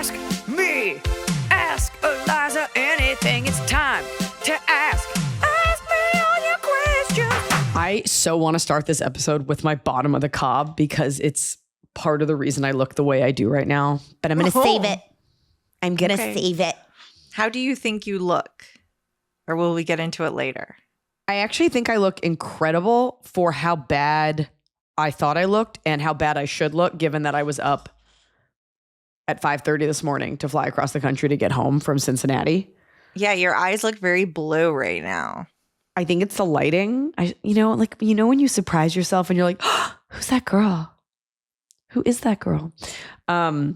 Ask me. Ask Iliza anything. It's time to ask. Ask me all your questions. I so want to start this episode with my bottom of the cob because it's part of the reason I look the way I do right now. But I'm going to save it. I'm going to save it. How do you think you look? Or will we get into it later? I actually think I look incredible for how bad I thought I looked and how bad I should look, given that I was up at 5:30 this morning to fly across the country to get home from Cincinnati. Yeah, your eyes look very blue right now. I think it's the lighting. When you surprise yourself and you're like, oh, who's that girl? Who is that girl? God,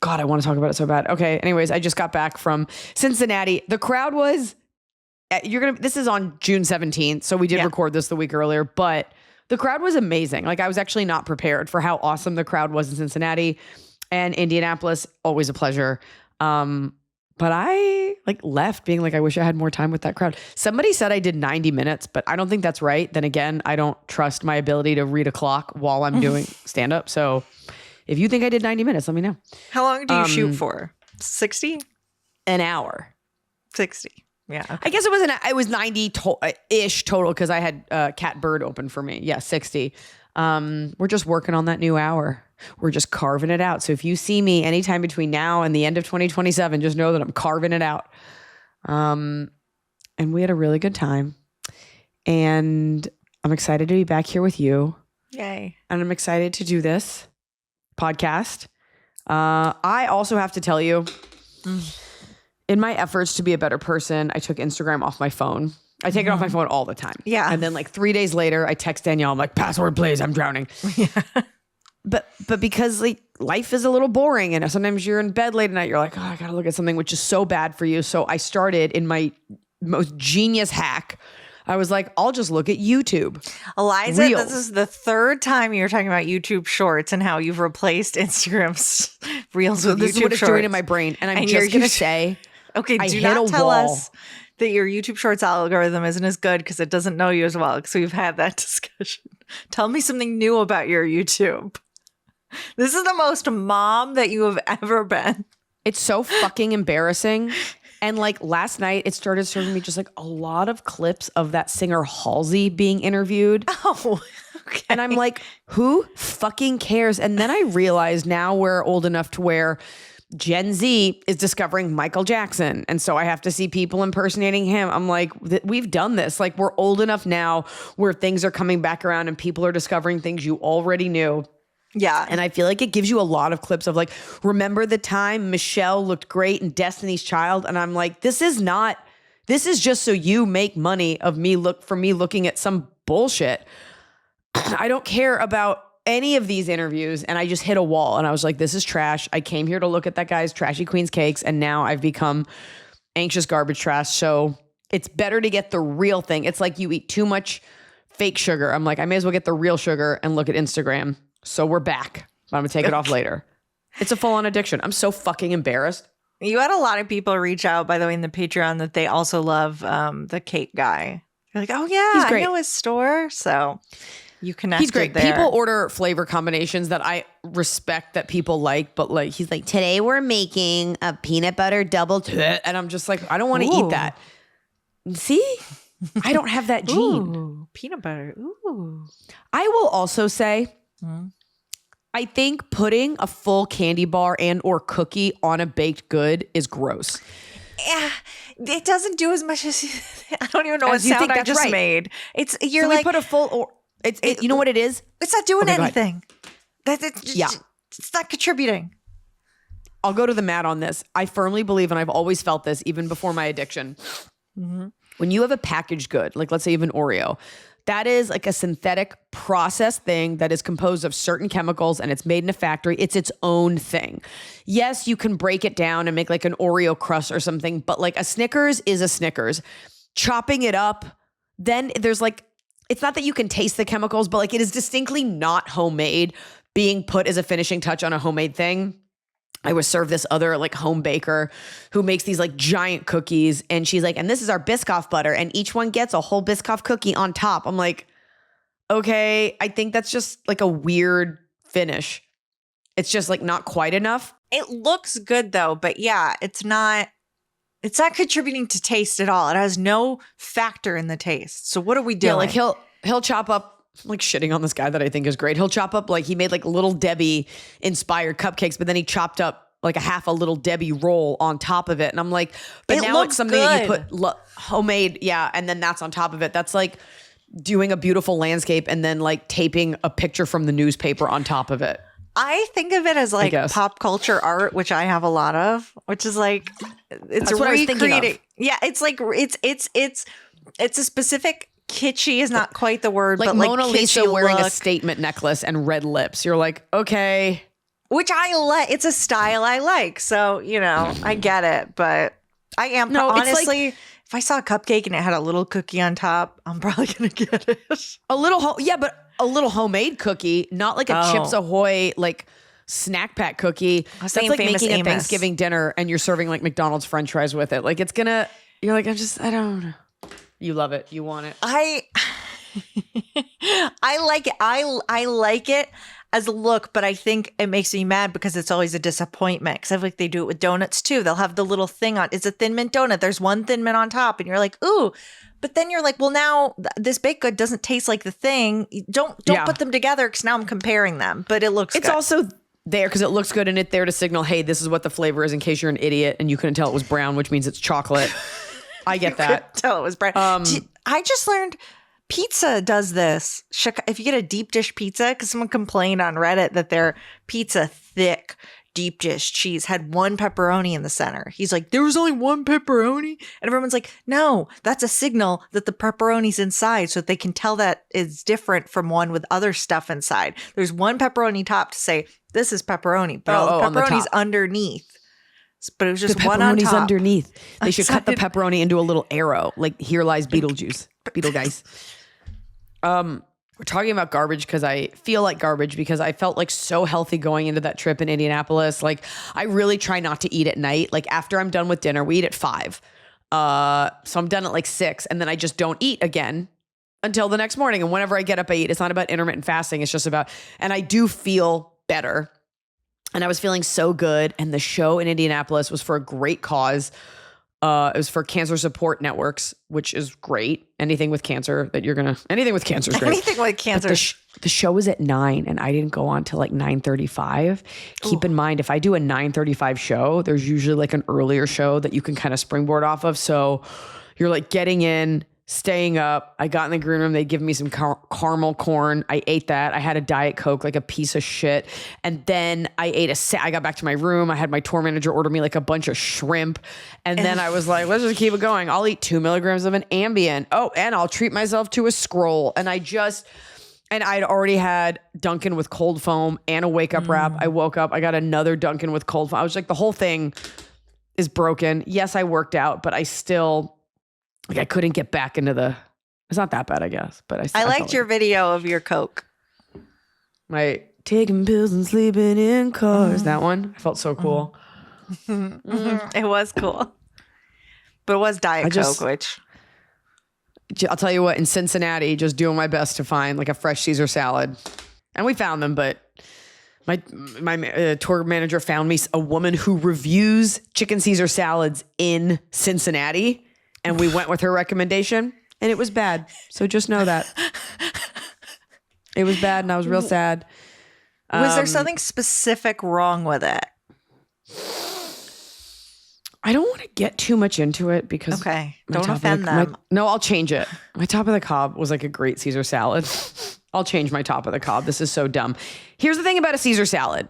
I want to talk about it so bad. Okay. Anyways, I just got back from Cincinnati. The crowd was, this is on June 17th. So we did record this the week earlier, but the crowd was amazing. Like, I was actually not prepared for how awesome the crowd was in Cincinnati and Indianapolis. Always a pleasure. But I left being like, I wish I had more time with that crowd. Somebody said I did 90 minutes, but I don't think that's right. Then again, I don't trust my ability to read a clock while I'm doing stand up. So if you think I did 90 minutes, let me know. How long do you shoot for? 60? An hour. 60. Yeah. Okay. I guess it was 90-ish total because I had Cat Bird open for me. Yeah, 60. We're just working on that new hour. We're just carving it out. So if you see me anytime between now and the end of 2027, just know that I'm carving it out. And we had a really good time. And I'm excited to be back here with you. Yay. And I'm excited to do this podcast. I also have to tell you, in my efforts to be a better person, I took Instagram off my phone. I take it off my phone all the time. Yeah. And then 3 days later, I text Danielle. I'm like, password, please. I'm drowning. Yeah. But because life is a little boring and sometimes you're in bed late at night, you're like, oh, I got to look at something which is so bad for you. So I started in my most genius hack. I was like, I'll just look at YouTube. Iliza, Reels. This is the third time you're talking about YouTube Shorts and how you've replaced Instagram's Reels with YouTube Shorts. This is what it's doing in my brain. And I'm just going to say, okay, I do hit not a tell wall. us that your YouTube Shorts algorithm isn't as good because it doesn't know you as well. So we've had that discussion. Tell me something new about your YouTube. This is the most mom that you have ever been. It's so fucking embarrassing. And last night, it started serving me just a lot of clips of that singer Halsey being interviewed. Oh, okay. And I'm like, who fucking cares? And then I realized now we're old enough to where Gen Z is discovering Michael Jackson. And so I have to see people impersonating him. I'm like, we've done this. We're old enough now where things are coming back around and people are discovering things you already knew. Yeah. And I feel like it gives you a lot of clips of remember the time Michelle looked great in Destiny's Child? And I'm like, this is just so you make money of me looking at some bullshit. I don't care about any of these interviews. And I just hit a wall and I was like, this is trash. I came here to look at that guy's Trashy Queen's cakes. And now I've become anxious garbage trash. So it's better to get the real thing. It's like you eat too much fake sugar. I'm like, I may as well get the real sugar and look at Instagram. So we're back. But I'm going to take it off later. It's a full-on addiction. I'm so fucking embarrassed. You had a lot of people reach out, by the way, in the Patreon that they also love the cake guy. You're like, oh, yeah, I know his store. So you connected. He's great. There. People order flavor combinations that I respect that people like. But he's like, today we're making a peanut butter double. And I'm just like, I don't want to eat that. See? I don't have that gene. Ooh, peanut butter. Ooh. I will also say, I think putting a full candy bar and or cookie on a baked good is gross. Yeah, it doesn't do as much as I don't even know what sound I just made. It's so we put a full or you know what it is? It's not doing anything. It's not contributing. I'll go to the mat on this. I firmly believe, and I've always felt this even before my addiction. When you have a packaged good, let's say you have an Oreo, that is a synthetic processed thing that is composed of certain chemicals and it's made in a factory. It's its own thing. Yes, you can break it down and make an Oreo crust or something, but a Snickers is a Snickers. Chopping it up, then there's it's not that you can taste the chemicals, but it is distinctly not homemade being put as a finishing touch on a homemade thing. I was served this other home baker who makes these giant cookies. And she's like, and this is our Biscoff butter. And each one gets a whole Biscoff cookie on top. I'm like, okay, I think that's just a weird finish. It's just like not quite enough. It looks good though, but yeah, it's not contributing to taste at all. It has no factor in the taste. So what are we doing? Yeah, like he'll chop up, I'm like shitting on this guy that I think is great. He'll chop up, like he made like Little Debbie inspired cupcakes, but then he chopped up like a half a Little Debbie roll on top of it. And I'm like, but it now it's something good. that you put homemade. Yeah. And then that's on top of it. That's like doing a beautiful landscape and then like taping a picture from the newspaper on top of it. I think of it as like pop culture art, which I have a lot of, which is like, it's recreating. Yeah. It's like, it's a specific kitschy is not quite the word, like but Mona like Lisa wearing look. a statement necklace and red lips. You're like, okay. Which I like. It's a style I like. So, you know, I get it. But I am honestly, like, if I saw a cupcake and it had a little cookie on top, I'm probably going to get it. But a little homemade cookie, not like a Chips Ahoy, like snack pack cookie. That's like making a Thanksgiving dinner and you're serving like McDonald's French fries with it. Like you're like, I don't know. You love it. You want it. I like it. I like it as a look, but I think it makes me mad because it's always a disappointment. Because I feel like they do it with donuts too. They'll have the little thing on. It's a Thin Mint donut. There's one Thin Mint on top, and you're like, ooh. But then you're like, well, now this baked good doesn't taste like the thing. Don't put them together because now I'm comparing them. But it looks. It's good. also there because it looks good and it's there to signal, hey, this is what the flavor is. In case you're an idiot and you couldn't tell it was brown, which means it's chocolate. I get that. Tell it was brown. I just learned. Pizza does this. If you get a deep dish pizza, because someone complained on Reddit that their pizza thick deep dish cheese had one pepperoni in the center. He's like, there was only one pepperoni? And everyone's like, no, that's a signal that the pepperoni's inside so that they can tell that it's different from one with other stuff inside. There's one pepperoni top to say, this is pepperoni, but all the pepperoni's underneath. But it was just the one on top. Underneath. They should cut the pepperoni into a little arrow, like here lies Beetlejuice. Beetlegeist. We're talking about garbage because I feel like garbage because I felt like so healthy going into that trip in Indianapolis. Like I really try not to eat at night. Like after I'm done with dinner, we eat at 5. So I'm done at like 6 and then I just don't eat again until the next morning. And whenever I get up, I eat. It's not about intermittent fasting. It's just about, and I do feel better. And I was feeling so good. And the show in Indianapolis was for a great cause. It was for cancer support networks, which is great. Anything with cancer anything with cancer is great. Anything with cancer. The show was at 9 and I didn't go on till like 9:35. Keep in mind, if I do a 9:35 show, there's usually like an earlier show that you can kind of springboard off of. So you're like getting in, staying up. I got in the green room. They give me some caramel corn. I ate that. I had a Diet Coke, like a piece of shit. And then I got back to my room. I had my tour manager order me like a bunch of shrimp. And then I was like, let's just keep it going. I'll eat 2 milligrams of an Ambien. Oh, and I'll treat myself to a scroll. And I'd already had Dunkin' with cold foam and a wake up wrap. I woke up. I got another Dunkin' with cold foam. I was like, the whole thing is broken. Yes, I worked out, but I still... Like I couldn't get back into it's not that bad, I guess, but I liked your video of your Coke. My taking pills and sleeping in cars. That one, I felt so cool. It was cool, but it was Diet Coke, which I'll tell you what, in Cincinnati, just doing my best to find like a fresh Caesar salad, and we found them, but my tour manager found me a woman who reviews chicken Caesar salads in Cincinnati. And we went with her recommendation and it was bad. So just know that. It was bad and I was real sad. Was there something specific wrong with it? I don't want to get too much into it because... Okay, don't offend them. No, I'll change it. My top of the cob was like a great Caesar salad. I'll change my top of the cob. This is so dumb. Here's the thing about a Caesar salad.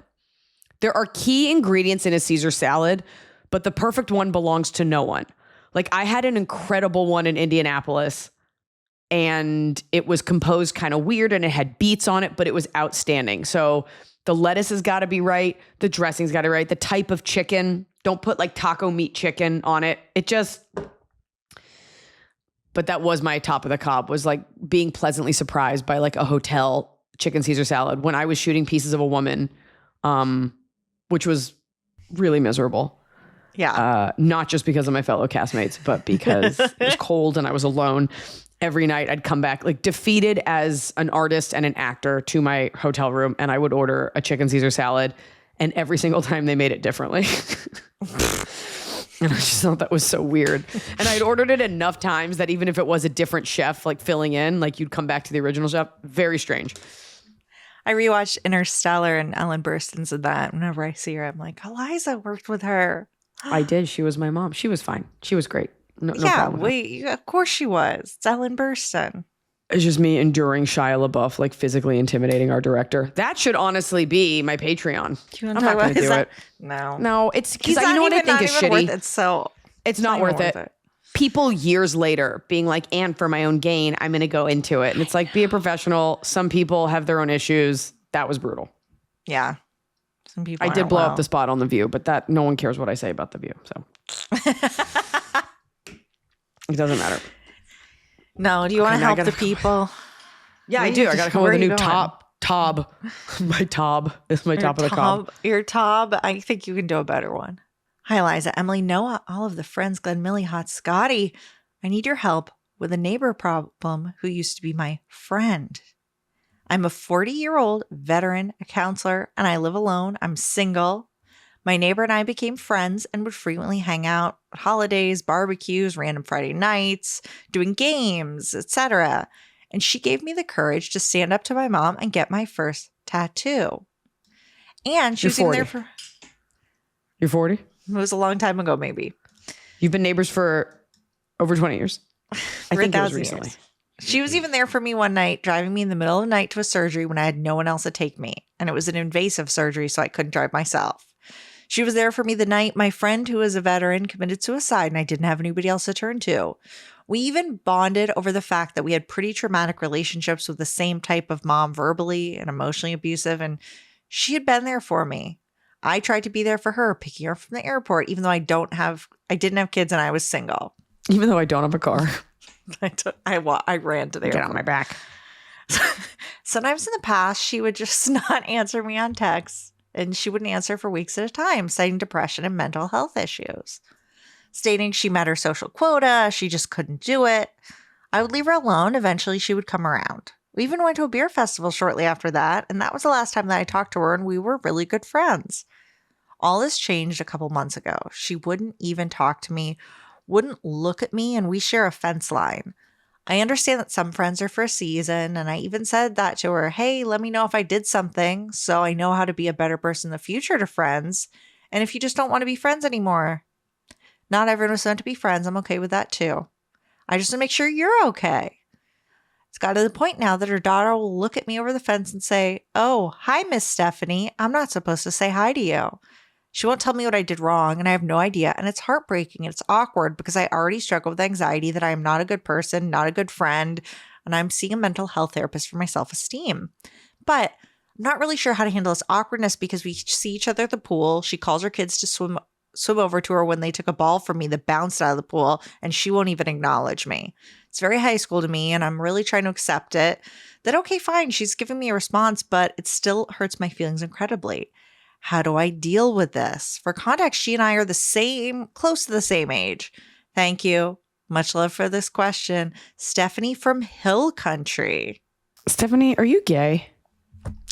There are key ingredients in a Caesar salad, but the perfect one belongs to no one. Like I had an incredible one in Indianapolis and it was composed kind of weird and it had beets on it, but it was outstanding. So the lettuce has got to be right. The dressing's got to be right. The type of chicken, don't put like taco meat chicken on it. But that was my top of the cob, was like being pleasantly surprised by like a hotel chicken Caesar salad when I was shooting Pieces of a Woman, which was really miserable. Yeah. Not just because of my fellow castmates, but because it was cold and I was alone. Every night I'd come back like defeated as an artist and an actor to my hotel room and I would order a chicken Caesar salad And every single time they made it differently. And I just thought that was so weird. And I'd ordered it enough times that even if it was a different chef, like filling in, like you'd come back to the original chef. Very strange. I rewatched Interstellar and Ellen Burstyn's in that. Whenever I see her, I'm like, Iliza worked with her. I did. She was my mom. She was fine. She was great. No problem. Of course she was. It's Ellen Burstyn. It's just me enduring Shia LaBeouf, like physically intimidating our director. That should honestly be my Patreon. I'm not going to do it. No, it's because you know what I think is shitty. It's not worth it. People years later being like, and for my own gain, I'm going to go into it. And it's like, be a professional. Some people have their own issues. That was brutal. Yeah. Some people. I did blow up the spot on The View, but that no one cares what I say about The View. So it doesn't matter. No, do you want to help the people? Yeah, I do. I got to come up with a new Tob. My Tob is my top of the cob. Your Tob. I think you can do a better one. Hi, Iliza. Emily, Noah, all of the friends, Glenn, Millie, Hot Scotty. I need your help with a neighbor problem who used to be my friend. I'm a 40-year-old veteran, a counselor, and I live alone. I'm single. My neighbor and I became friends and would frequently hang out at holidays, barbecues, random Friday nights, doing games, etc. And she gave me the courage to stand up to my mom and get my first tattoo. And she was even there for... You're 40? It was a long time ago, maybe. You've been neighbors for over 20 years. I think it was recently. She was even there for me one night, driving me in the middle of the night to a surgery when I had no one else to take me. And it was an invasive surgery, so I couldn't drive myself. She was there for me the night my friend, who is a veteran, committed suicide, and I didn't have anybody else to turn to. We even bonded over the fact that we had pretty traumatic relationships with the same type of mom, verbally and emotionally abusive, and she had been there for me. I tried to be there for her, picking her up from the airport, even though I didn't have kids and I was single. Even though I don't have a car. I ran to the airport. Get on my back. Sometimes in the past, she would just not answer me on text. And she wouldn't answer for weeks at a time, citing depression and mental health issues. Stating she met her social quota, she just couldn't do it. I would leave her alone. Eventually, she would come around. We even went to a beer festival shortly after that, and that was the last time that I talked to her, and we were really good friends. All this changed a couple months ago. She wouldn't even talk to me, wouldn't look at me, and we share a fence line. I understand that some friends are for a season, and I even said that to her. Hey, let me know if I did something so I know how to be a better person in the future to friends. And if you just don't want to be friends anymore. Not everyone was meant to be friends. I'm okay with that too. I just want to make sure you're okay. It's got to the point now that her daughter will look at me over the fence and say, oh, hi, Miss Stephanie. I'm not supposed to say hi to you. She won't tell me what I did wrong, and I have no idea, and it's heartbreaking, and it's awkward because I already struggle with anxiety that I am not a good person, not a good friend, and I'm seeing a mental health therapist for my self-esteem. But I'm not really sure how to handle this awkwardness because we see each other at the pool. She calls her kids to swim over to her when they took a ball from me that bounced out of the pool, and she won't even acknowledge me. It's very high school to me, and I'm really trying to accept it. That, okay, fine, she's giving me a response, but it still hurts my feelings incredibly. How do I deal with this? For context, she and I are close to the same age. Thank you. Much love for this question. Stephanie from Hill Country. Stephanie, are you gay?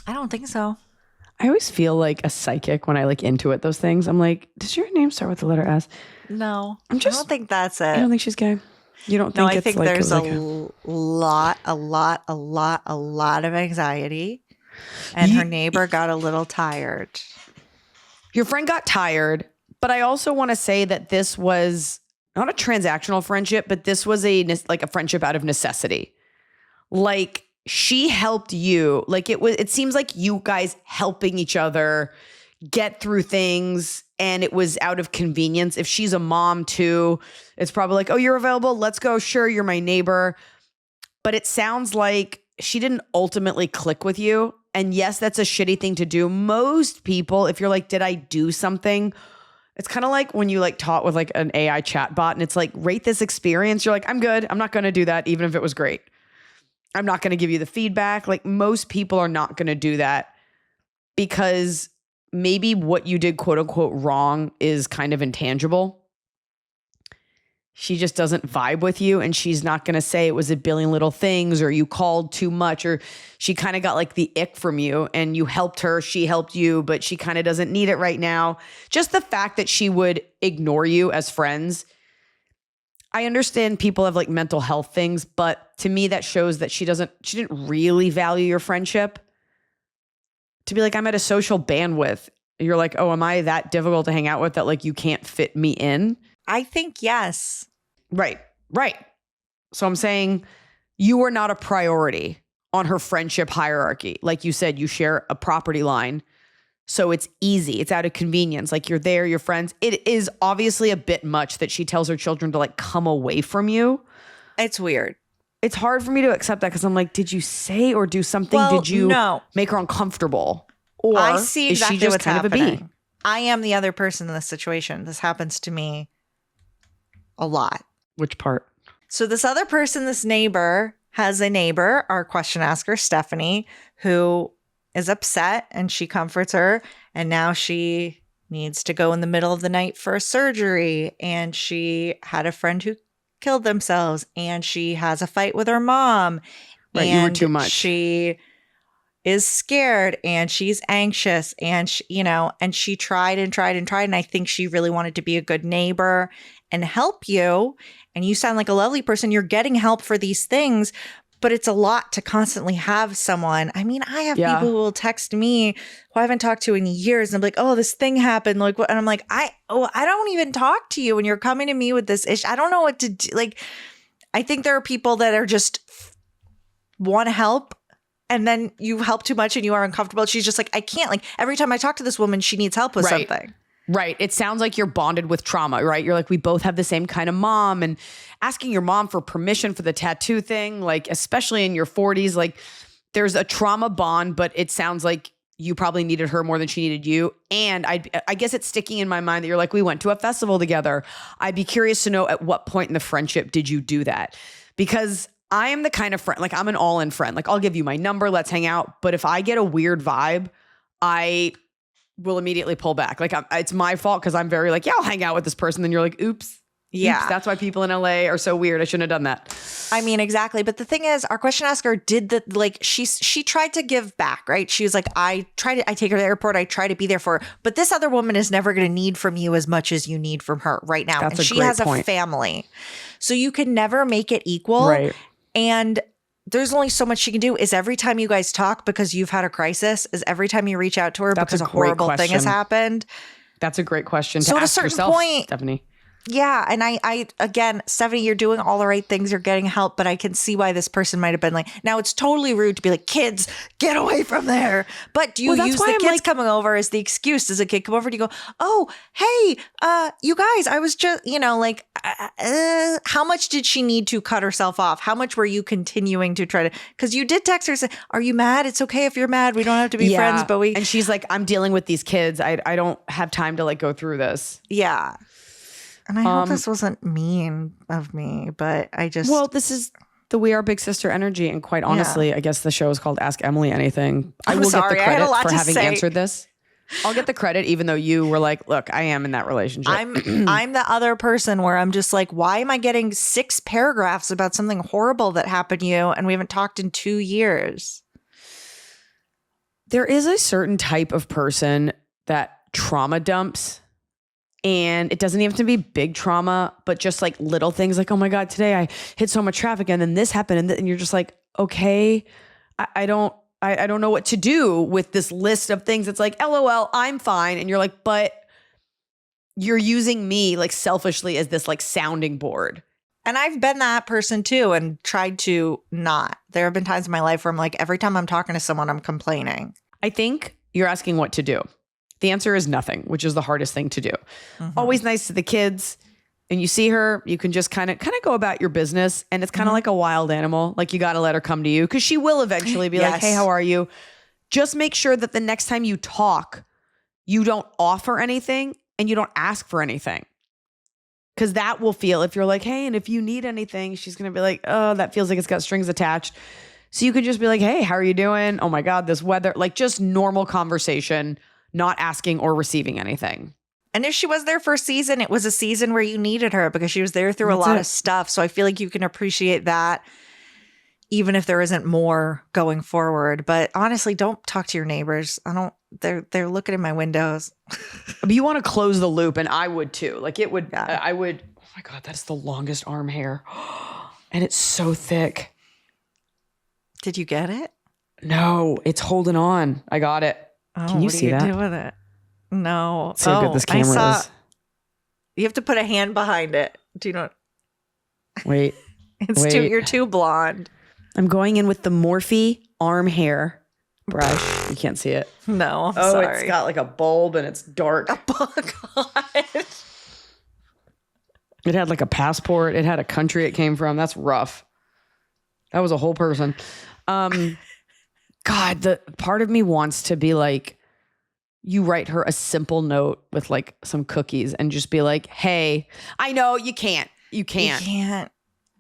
I don't think so. I always feel like a psychic when I intuit those things. I'm like, does your name start with the letter S? No, I don't think that's it. I don't think she's gay. You don't think? No, I think there's a lot of anxiety. And her neighbor got a little tired. Your friend got tired, but I also want to say that this was not a transactional friendship, but this was a friendship out of necessity. Like, she helped you. It seems like you guys helping each other get through things, and it was out of convenience. If she's a mom too, it's probably like, oh, you're available. Let's go. Sure, you're my neighbor. But it sounds like she didn't ultimately click with you. And yes, that's a shitty thing to do. Most people, if you're like, did I do something? It's kind of like when you taught with an AI chatbot and it's like, rate this experience. You're like, I'm good. I'm not going to do that, even if it was great. I'm not going to give you the feedback. Most people are not going to do that because maybe what you did, quote unquote, wrong is kind of intangible. she just doesn't vibe with you, and she's not going to say it was a billion little things or you called too much, or she kind of got like the ick from you and you helped her, she helped you, but she kind of doesn't need it right now. Just the fact that she would ignore you as friends. I understand people have like mental health things, but to me that shows that she didn't really value your friendship. To be like, I'm at a social bandwidth. You're like, oh, am I that difficult to hang out with that like you can't fit me in? I think yes. Right. So I'm saying you are not a priority on her friendship hierarchy. Like you said, you share a property line. So it's easy. It's out of convenience. Like you're there, you're friends. It is obviously a bit much that she tells her children to like come away from you. It's weird. It's hard for me to accept that because I'm like, did you say or do something? Well, did you no. make her uncomfortable? Or I see exactly is she just what's kind happening. of a bee? I am the other person in this situation. This happens to me a lot. Which part? So this other person, this neighbor, has a neighbor, our question asker, Stephanie, who is upset, and she comforts her. And now she needs to go in the middle of the night for a surgery. And she had a friend who killed themselves, and she has a fight with her mom. Right, and you were too much. She is scared and she's anxious, and and she tried and tried and tried. And I think she really wanted to be a good neighbor and help you. And you sound like a lovely person. You're getting help for these things, but it's a lot to constantly have someone. I mean, I have people who will text me who I haven't talked to in years, and I'm like, oh, this thing happened. Like, what? And I'm like, I don't even talk to you, and you're coming to me with this issue. I don't know what to do. Like, I think there are people that are just want to help, and then you help too much and you are uncomfortable. She's just like, I can't. Like, every time I talk to this woman, she needs help with something. Right. It sounds like you're bonded with trauma, right? You're like, we both have the same kind of mom, and asking your mom for permission for the tattoo thing, like, especially in your 40s, like there's a trauma bond, but it sounds like you probably needed her more than she needed you. And I guess it's sticking in my mind that you're like, we went to a festival together. I'd be curious to know at what point in the friendship did you do that? Because I am the kind of friend, like I'm an all-in friend. Like I'll give you my number, let's hang out. But if I get a weird vibe, I will immediately pull back. Like it's my fault because I'm very like, yeah, I'll hang out with this person. Then you're like, oops. Yeah. Oops, that's why people in LA are so weird. I shouldn't have done that. I mean, exactly. But the thing is, our question asker did she tried to give back, right? She was like, I take her to the airport. I try to be there for her. But this other woman is never going to need from you as much as you need from her right now. That's and she has a family. So you can never make it equal. Right. And there's only so much she can do. Is every time you guys talk because you've had a crisis? Is every time you reach out to her because a horrible thing has happened? That's a great question to so ask at a certain yourself, point, Stephanie. Yeah. And I again, Stephanie, you're doing all the right things. You're getting help, but I can see why this person might have been like, now it's totally rude to be like, kids, get away from there. But do you use the kids coming over as the excuse? Does a kid come over and you go, oh, hey, you guys, I was just, how much did she need to cut herself off? How much were you continuing to try to, because you did text her and say, are you mad? It's okay if you're mad. We don't have to be friends, but and she's like, I'm dealing with these kids. I don't have time to like go through this. Yeah. And I hope this wasn't mean of me, but I just... Well, this is the We Are Big Sister energy. And quite honestly, I guess the show is called Ask Emily Anything. I will get the credit for having answered this. I'll get the credit, even though you were like, look, I am in that relationship. I'm the other person where I'm just like, why am I getting 6 paragraphs about something horrible that happened to you and we haven't talked in 2 years? There is a certain type of person that trauma dumps. And it doesn't even have to be big trauma, but just like little things like, oh my God, today I hit so much traffic and then this happened. And you're just like, okay, I don't know what to do with this list of things. It's like, LOL, I'm fine. And you're like, but you're using me like selfishly as this like sounding board. And I've been that person too and tried to not. There have been times in my life where I'm like, every time I'm talking to someone, I'm complaining. I think you're asking what to do. The answer is nothing, which is the hardest thing to do. Mm-hmm. Always nice to the kids. And you see her, you can just kind of go about your business. And it's kind of like a wild animal. Like you got to let her come to you because she will eventually be like, hey, how are you? Just make sure that the next time you talk, you don't offer anything and you don't ask for anything. Because that will feel, if you're like, hey, and if you need anything, she's going to be like, oh, that feels like it's got strings attached. So you could just be like, hey, how are you doing? Oh my God, this weather, like just normal conversation. Not asking or receiving anything. And if she was there for a season, it was a season where you needed her because she was there through a lot of stuff. So I feel like you can appreciate that even if there isn't more going forward. But honestly, don't talk to your neighbors. They're looking in my windows. But you want to close the loop, and I would too. Like it would, I would, oh my God, that's the longest arm hair. And it's so thick. Did you get it? No, it's holding on. I got it. Oh, Can you see that? What do you do with it? No. See how good this camera is. You have to put a hand behind it. Do you know? Wait. You're too blonde. I'm going in with the Morphe arm hair brush. You can't see it. No, sorry. It's got like a bulb and it's dark. Oh, God. It had like a passport. It had a country it came from. That's rough. That was a whole person. God, the part of me wants to be like, you write her a simple note with like some cookies and just be like, hey, I know you can't. You can't.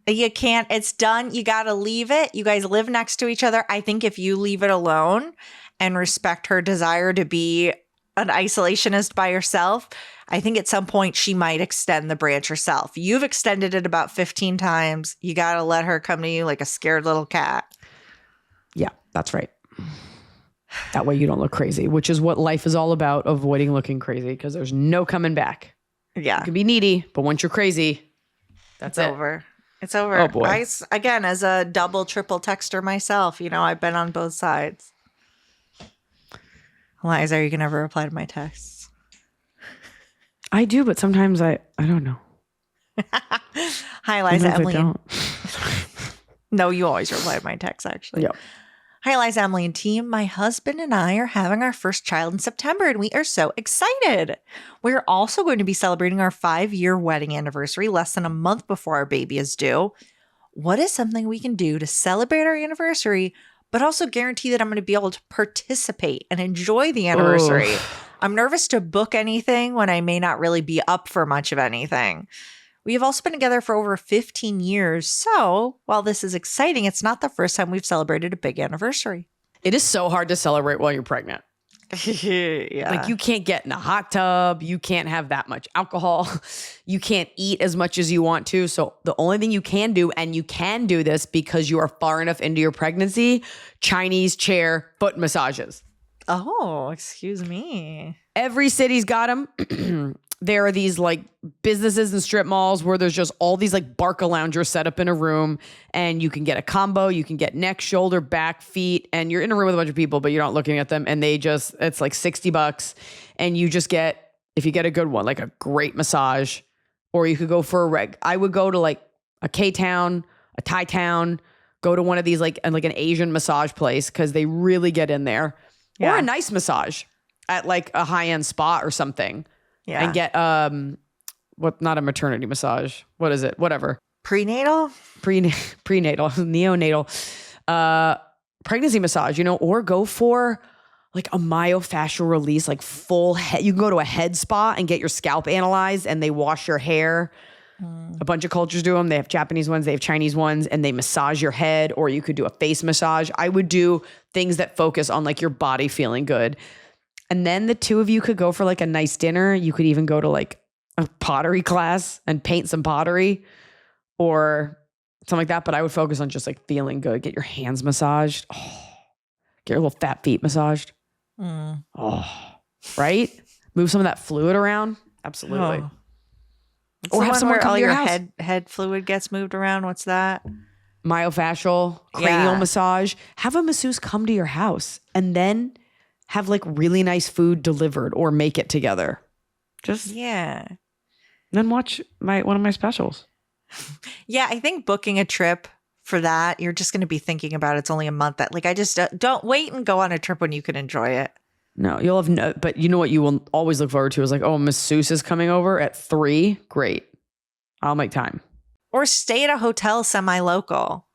It's done. You got to leave it. You guys live next to each other. I think if you leave it alone and respect her desire to be an isolationist by herself, I think at some point she might extend the branch herself. You've extended it about 15 times. You got to let her come to you like a scared little cat. Yeah, that's right. That way you don't look crazy, which is what life is all about, avoiding looking crazy, because there's no coming back. Yeah. You can be needy, but once you're crazy, that's over. It's over. Oh, boy. Again, as a double, triple texter myself, I've been on both sides. Iliza, are you going to ever reply to my texts? I do, but sometimes I don't know. Hi, Iliza, Emily. I don't. No, you always reply to my texts, actually. Yep. Hi, Iliza, Emily, and team. My husband and I are having our first child in September, and we are so excited. We're also going to be celebrating our 5-year wedding anniversary less than a month before our baby is due. What is something we can do to celebrate our anniversary, but also guarantee that I'm going to be able to participate and enjoy the anniversary? I'm nervous to book anything when I may not really be up for much of anything. We have also been together for over 15 years. So while this is exciting, it's not the first time we've celebrated a big anniversary. It is so hard to celebrate while you're pregnant. Yeah. Like you can't get in a hot tub. You can't have that much alcohol. You can't eat as much as you want to. So the only thing you can do, and you can do this because you are far enough into your pregnancy, Chinese chair foot massages. Oh, excuse me. Every city's got them. There are these like businesses and strip malls where there's just all these like Barca loungers set up in a room, and you can get a combo. You can get neck, shoulder, back, feet, and you're in a room with a bunch of people, but you're not looking at them. And it's like $60, and you just get, if you get a good one, like a great massage, or you could go for I would go to like a K-town, a Thai town, go to one of these like an Asian massage place, because they really get in there. Yeah. Or a nice massage at like a high-end spa or something. Yeah. And get, not a maternity massage. What is it? Whatever. Prenatal, neonatal, pregnancy massage, or go for like a myofascial release, like full head. You can go to a head spa and get your scalp analyzed, and they wash your hair. A bunch of cultures do them. They have Japanese ones, they have Chinese ones, and they massage your head, or you could do a face massage. I would do things that focus on like your body feeling good. And then the two of you could go for like a nice dinner. You could even go to like a pottery class and paint some pottery or something like that. But I would focus on just like feeling good. Get your hands massaged. Oh, get your little fat feet massaged. Oh, right? Move some of that fluid around. Absolutely. Oh. Or have someone come to your house. Head fluid gets moved around. What's that? Myofascial, cranial massage. Have a masseuse come to your house and then have like really nice food delivered, or make it together. Then watch one of my specials. Yeah, I think booking a trip for that, you're just going to be thinking about it's only a month. That like, I just don't wait and go on a trip when you can enjoy it. No, you'll have but you know what you will always look forward to is like, oh, masseuse is coming over at 3. Great. I'll make time. Or stay at a hotel semi-local.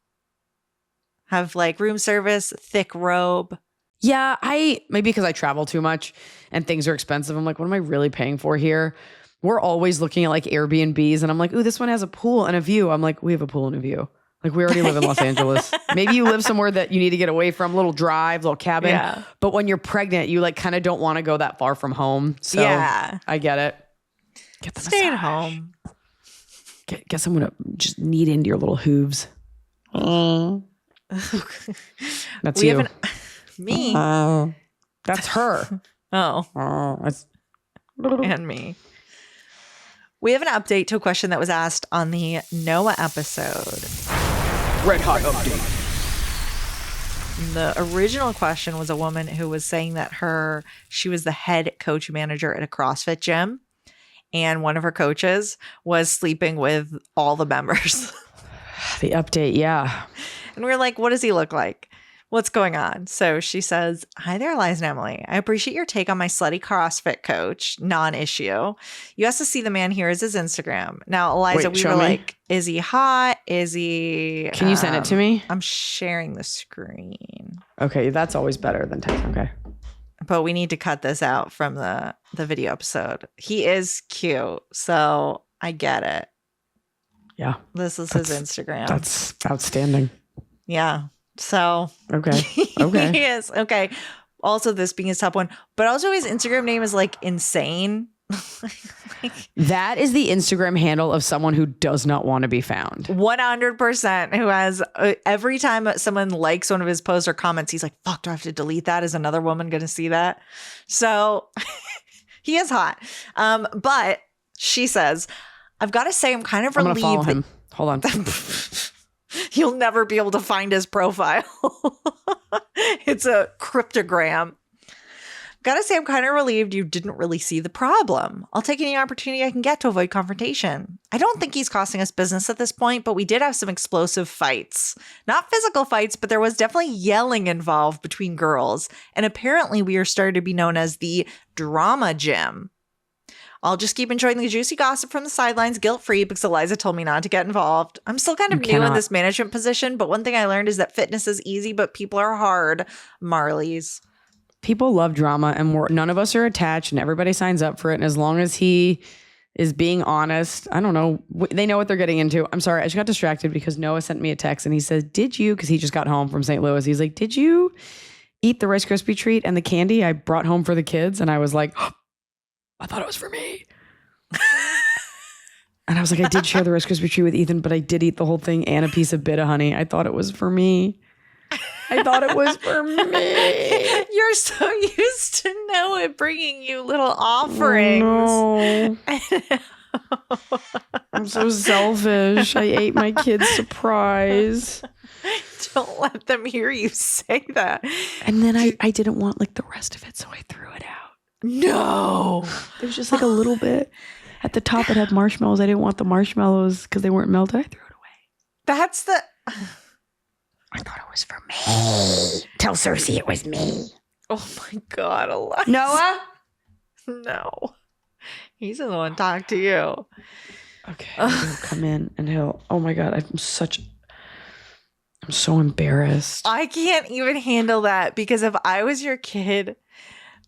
Have like room service, thick robe. Yeah, maybe because I travel too much and things are expensive. I'm like, what am I really paying for here? We're always looking at like Airbnbs, and I'm like, ooh, this one has a pool and a view. I'm like, we have a pool and a view. Like we already live in Los Angeles. Maybe you live somewhere that you need to get away from, little drive, little cabin. Yeah. But when you're pregnant, you like kind of don't want to go that far from home. So yeah. I get it. Get the Stay at massage. home. Get someone to just knead into your little hooves. That's We you. haven't. Me. That's her. Oh, That's and me. We have an update to a question that was asked on the Noah episode. red hot update. The original question was a woman who was saying that she was the head coach manager at a CrossFit gym, and one of her coaches was sleeping with all the members. The update, yeah. And we were like, what does he look like? What's going on? So she says, hi there, Eliza and Emily. I appreciate your take on my slutty CrossFit coach, non-issue. You asked to see the man. Here is his Instagram. Now, Eliza, Wait, we show were me. like, is he hot? Is he... Can you send it to me? I'm sharing the screen. Okay, that's always better than text. Okay. But we need to cut this out from the video episode. He is cute, so I get it. Yeah. This is his Instagram. That's outstanding. Yeah. So Okay. Okay. he is. Okay. Also, this being his top one, but also his Instagram name is like insane. That is the Instagram handle of someone who does not want to be found. 100% who has every time someone likes one of his posts or comments, he's like, fuck, do I have to delete that? Is another woman going to see that? So he is hot. But she says, I've got to say, I'm kind of I'm going to follow relieved him. Hold on. you'll never be able to find his profile. It's a cryptogram. Gotta say, I'm kind of relieved you didn't really see the problem. I'll take any opportunity I can get to avoid confrontation. I don't think he's costing us business at this point, but we did have some explosive fights. Not physical fights, but there was definitely yelling involved between girls. And apparently we are starting to be known as the drama gym. I'll just keep enjoying the juicy gossip from the sidelines, guilt-free, because Eliza told me not to get involved. I'm still kind of new in this management position, but one thing I learned is that fitness is easy, but people are hard. Marley's. People love drama, and none of us are attached, and everybody signs up for it. And as long as he is being honest, I don't know. They know what they're getting into. I'm sorry. I just got distracted because Noah sent me a text, and he said, did you, because he just got home from St. Louis. He's like, did you eat the Rice Krispie treat and the candy I brought home for the kids? And I was like, oh, I thought it was for me. And I was like, I did share the Rice Krispie treat with Ethan, but I did eat the whole thing and a piece of Bit of honey. I thought it was for me. I thought it was for me. You're so used to Noah bringing you little offerings. Oh, no. I'm so selfish. I ate my kid's surprise. Don't let them hear you say that. And then I didn't want like the rest of it, so I threw it out. No. There's just like a little bit. At the top it had marshmallows. I didn't want the marshmallows because they weren't melted. I threw it away. That's the... I thought it was for me. Tell Cersei it was me. Oh my God, Eliza. Noah? No. He's the one talk to you. Okay. He'll come in and oh my God, I'm so embarrassed. I can't even handle that because if I was your kid,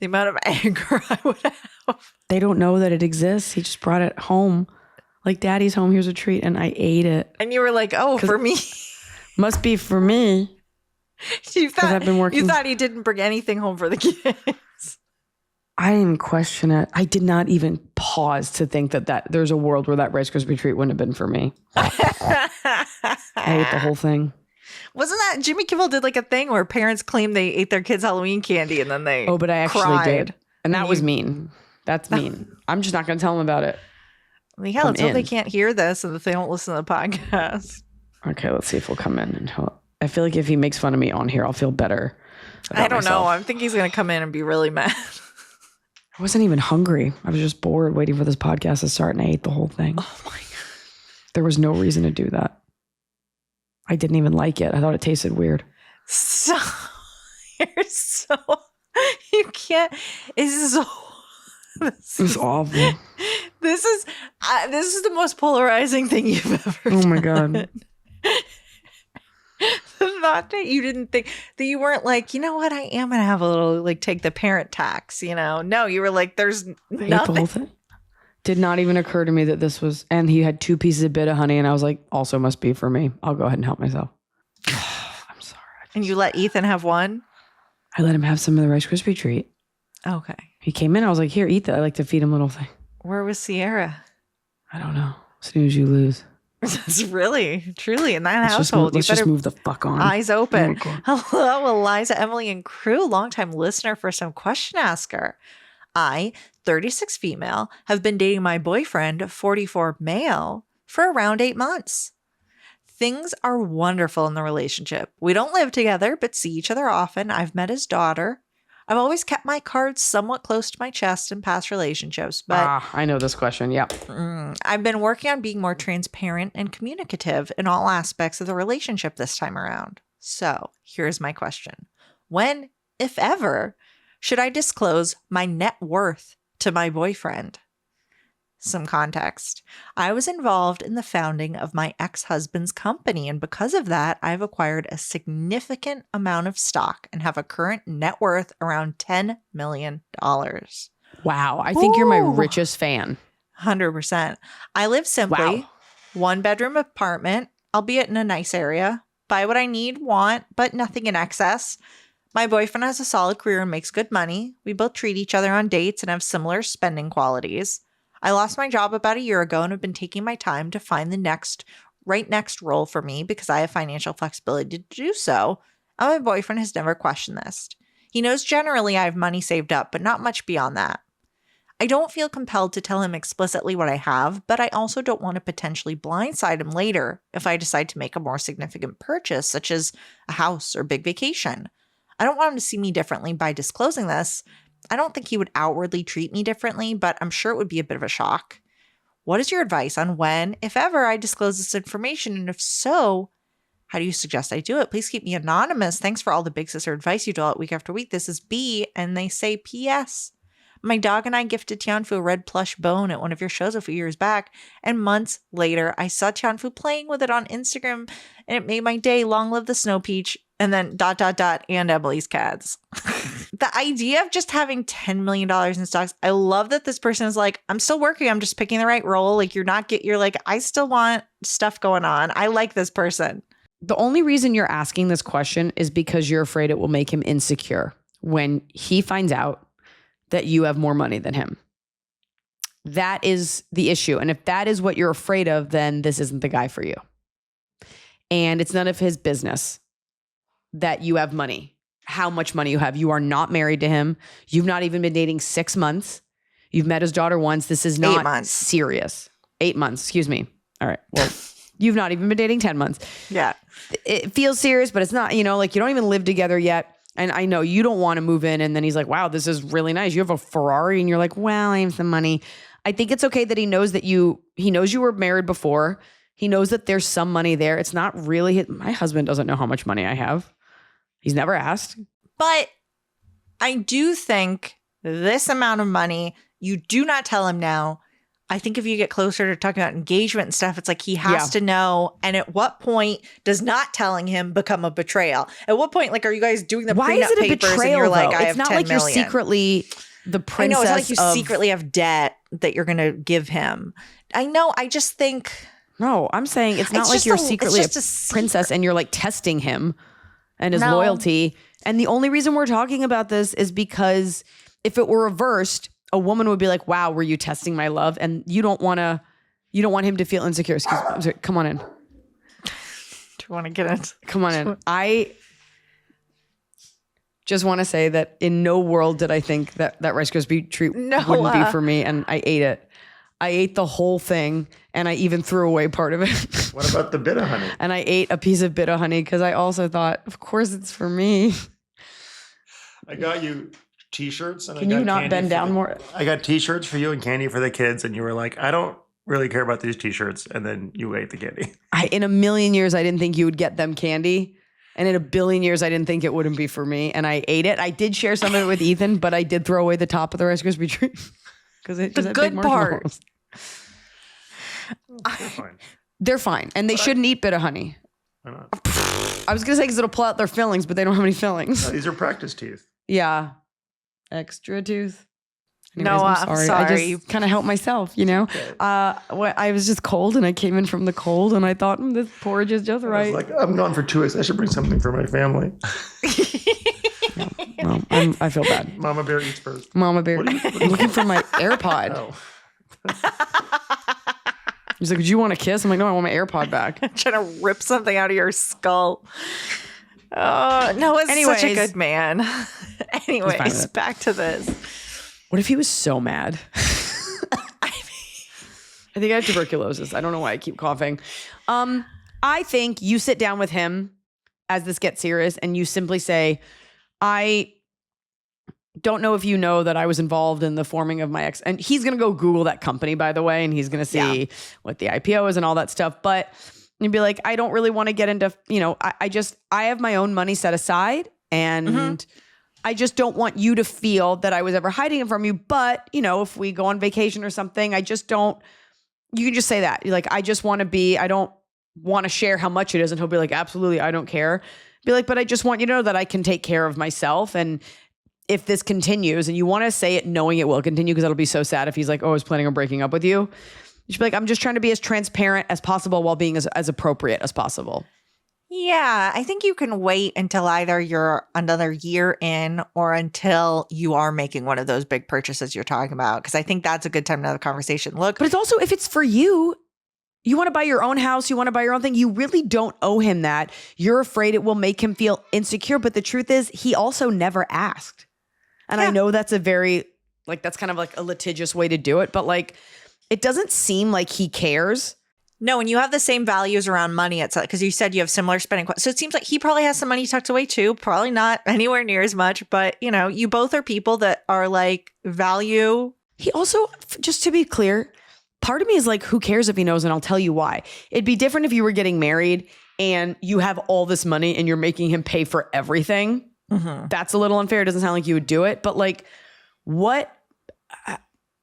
the amount of anger I would have. They don't know that it exists. He just brought it home. Like, Daddy's home, here's a treat. And I ate it. And you were like, oh, for me. Must be for me. You I've been working. You thought he didn't bring anything home for the kids. I didn't even question it. I did not even pause to think that there's a world where that Rice Krispie treat wouldn't have been for me. I ate the whole thing. Wasn't that Jimmy Kimmel did like a thing where parents claimed they ate their kids' Halloween candy and then they but I actually cried. did. And that was mean. That's mean. I'm just not going to tell them about it. Yeah, let's hope they can't hear this and that they don't listen to the podcast. Okay, let's see if he'll come in. And I feel like if he makes fun of me on here, I'll feel better. I don't know. I think he's going to come in and be really mad. I wasn't even hungry. I was just bored waiting for this podcast to start, and I ate the whole thing. Oh my God. There was no reason to do that. I didn't even like it. I thought it tasted weird. So, you can't, it's so, It was awful. This is the most polarizing thing you've ever done. Oh my God. The thought that you didn't think that you weren't like, you know what, I am gonna have a little like take the parent tax, you know. No, you were like, there's nothing. The whole thing. Did not even occur to me that this was, and he had 2 pieces of Bit of honey, and I was like, also must be for me. I'll go ahead and help myself. I'm sorry. And you let Ethan have one? I let him have some of the Rice Krispie treat. Okay. He came in, I was like, here, eat that. I like to feed him little thing. Where was Sierra? I don't know. As soon as you lose. That's really, truly in that household. Let's just move the fuck on. Eyes open. Oh, Hello, Iliza, Emily, and crew. Longtime listener, first time question asker. I, 36 female, have been dating my boyfriend, 44 male, for around 8 months. Things are wonderful in the relationship. We don't live together, but see each other often. I've met his daughter. I've always kept my cards somewhat close to my chest in past relationships, but I know this question. Yep. I've been working on being more transparent and communicative in all aspects of the relationship this time around. So here's my question. When, if ever, should I disclose my net worth to my boyfriend? Some context. I was involved in the founding of my ex-husband's company, and because of that, I've acquired a significant amount of stock and have a current net worth around $10 million. Wow. I think you're my richest fan. 100%. I live simply, Wow. 1-bedroom apartment, albeit in a nice area. Buy what I need, want, but nothing in excess. My boyfriend has a solid career and makes good money. We both treat each other on dates and have similar spending qualities. I lost my job about a year ago and have been taking my time to find the next role for me because I have financial flexibility to do so. And my boyfriend has never questioned this. He knows generally I have money saved up, but not much beyond that. I don't feel compelled to tell him explicitly what I have, but I also don't want to potentially blindside him later if I decide to make a more significant purchase, such as a house or big vacation. I don't want him to see me differently by disclosing this. I don't think he would outwardly treat me differently, but I'm sure it would be a bit of a shock. What is your advice on when, if ever, I disclose this information? And if so, how do you suggest I do it? Please keep me anonymous. Thanks for all the big sister advice you dole out week after week. This is B, and they say P.S. My dog and I gifted Tianfu a red plush bone at one of your shows a few years back, and months later, I saw Tianfu playing with it on Instagram, and it made my day. Long live the snow peach, and then ... and Emily's cats. The idea of just having $10 million in stocks, I love that this person is like, I'm still working. I'm just picking the right role. Like, you're like, I still want stuff going on. I like this person. The only reason you're asking this question is because you're afraid it will make him insecure when he finds out that you have more money than him. That is the issue. And if that is what you're afraid of, then this isn't the guy for you. And it's none of his business that you have money. How much money you have. You are not married to him. You've not even been dating 6 months. You've met his daughter once. This is not 8 months. Serious. 8 months. Excuse me. All right. Well, you've not even been dating 10 months. Yeah. It feels serious, but it's not, like you don't even live together yet. And I know you don't want to move in. And then he's like, wow, this is really nice. You have a Ferrari. And you're like, well, I have some money. I think it's okay that he knows that he knows you were married before. He knows that there's some money there. It's not really my husband doesn't know how much money I have. He's never asked. But I do think this amount of money, you do not tell him now. I think if you get closer to talking about engagement and stuff, it's like he has to know. And at what point does not telling him become a betrayal? At what point, like, are you guys doing the prenup papers and you're like, I have it's not 10 like million. you're secretly the princess. I know, it's like you secretly have debt that you're going to give him. I know, I just think. No, I'm saying it's not like you're secretly a princess and you're like testing him and his loyalty. And the only reason we're talking about this is because if it were reversed, a woman would be like, wow, were you testing my love? And you don't want him to feel insecure. Excuse me. I'm sorry. Come on in. Do you want to get it? Come on in. I just want to say that in no world did I think that Rice Krispie treat wouldn't be for me. And I ate it. I ate the whole thing and I even threw away part of it. What about the bit of honey? And I ate a piece of bit of honey because I also thought, of course it's for me. I got you t-shirts. And Can you not bend down more? I got t-shirts for you and candy for the kids. And you were like, I don't really care about these t-shirts. And then you ate the candy. In a million years, I didn't think you would get them candy. And in a billion years, I didn't think it wouldn't be for me. And I ate it. I did share some of it with Ethan, but I did throw away the top of the Rice Krispie treat. Because it just had big marshmallows. They're fine. They're fine. And they shouldn't eat bit of honey. Why not? I was going to say because it'll pull out their fillings, but they don't have any fillings. No, these are practice teeth. Yeah. Extra tooth. Anyways, No, I'm sorry. I just kind of helped myself, Okay. I was just cold and I came in from the cold and I thought, this porridge is just I right. was like, I'm gone for 2 weeks. I should bring something for my family. Well, I feel bad. Mama Bear eats first. Mama Bear. What are you I'm looking for my AirPod. Oh. He's like, "Do you want a kiss?" I'm like, "No, I want my AirPod back." Trying to rip something out of your skull. Oh, Noah's such a good man. Anyways, back to this. What if he was so mad? I think I have tuberculosis. I don't know why I keep coughing. I think you sit down with him as this gets serious and you simply say, I don't know if you know that I was involved in the forming of my ex. And he's going to go Google that company, by the way, and he's going to see what the IPO is and all that stuff. But you'd be like, I don't really want to get into, I have my own money set aside and I just don't want you to feel that I was ever hiding it from you. But, if we go on vacation or something, you can just say that. You're like, I don't want to share how much it is. And he'll be like, absolutely, I don't care. Be like, but I just want you to know that I can take care of myself. And if this continues, and you want to say it knowing it will continue, because it'll be so sad if he's like, oh, I was planning on breaking up with you. You should be like, I'm just trying to be as transparent as possible while being as appropriate as possible. Yeah, I think you can wait until either you're another year in or until you are making one of those big purchases you're talking about. Because I think that's a good time to have a conversation. Look, but it's also, if it's for you, you want to buy your own house, you want to buy your own thing. You really don't owe him that. You're afraid it will make him feel insecure. But the truth is, he also never asked. And I know that's that's kind of like a litigious way to do it. But it doesn't seem like he cares. No, and you have the same values around money. It's because you said you have similar spending. So it seems like he probably has some money tucked away too. Probably not anywhere near as much. But, you both are people that are value. He also, just to be clear, part of me is like, who cares if he knows? And I'll tell you why. It'd be different if you were getting married and you have all this money and you're making him pay for everything. Mm-hmm. That's a little unfair. It doesn't sound like you would do it. But what?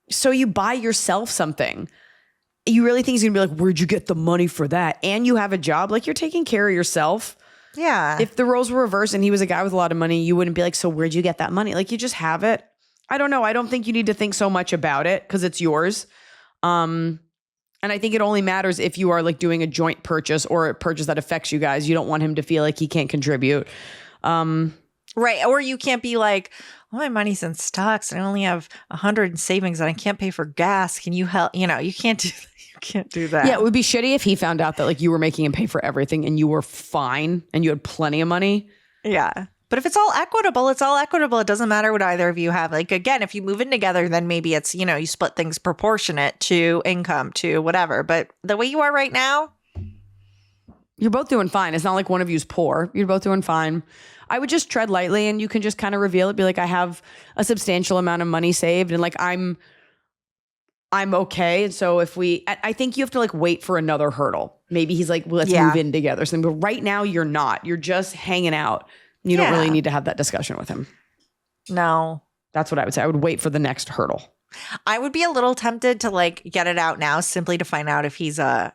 So you buy yourself something. You really think he's going to be like, where'd you get the money for that? And you have a job. You're taking care of yourself. Yeah. If the roles were reversed and he was a guy with a lot of money, you wouldn't be like, so where'd you get that money? You just have it. I don't know. I don't think you need to think so much about it because it's yours. And I think it only matters if you are doing a joint purchase or a purchase that affects you guys. You don't want him to feel like he can't contribute. Right. Or you can't be like, well, my money's in stocks and I only have 100 in savings and I can't pay for gas. Can you help? You can't do that. Yeah, it would be shitty if he found out that you were making him pay for everything and you were fine and you had plenty of money. Yeah. But if it's all equitable, it's all equitable. It doesn't matter what either of you have. Again, if you move in together, then maybe it's, you split things proportionate to income, to whatever. But the way you are right now, you're both doing fine. It's not like one of you's poor. You're both doing fine. I would just tread lightly and you can just kind of reveal it. Be like, I have a substantial amount of money saved and I'm okay. And so I think you have to wait for another hurdle. Maybe he's like, well, let's move in together. So, but right now you're not. You're just hanging out. You don't really need to have that discussion with him. No. That's what I would say. I would wait for the next hurdle. I would be a little tempted to get it out now simply to find out if he's a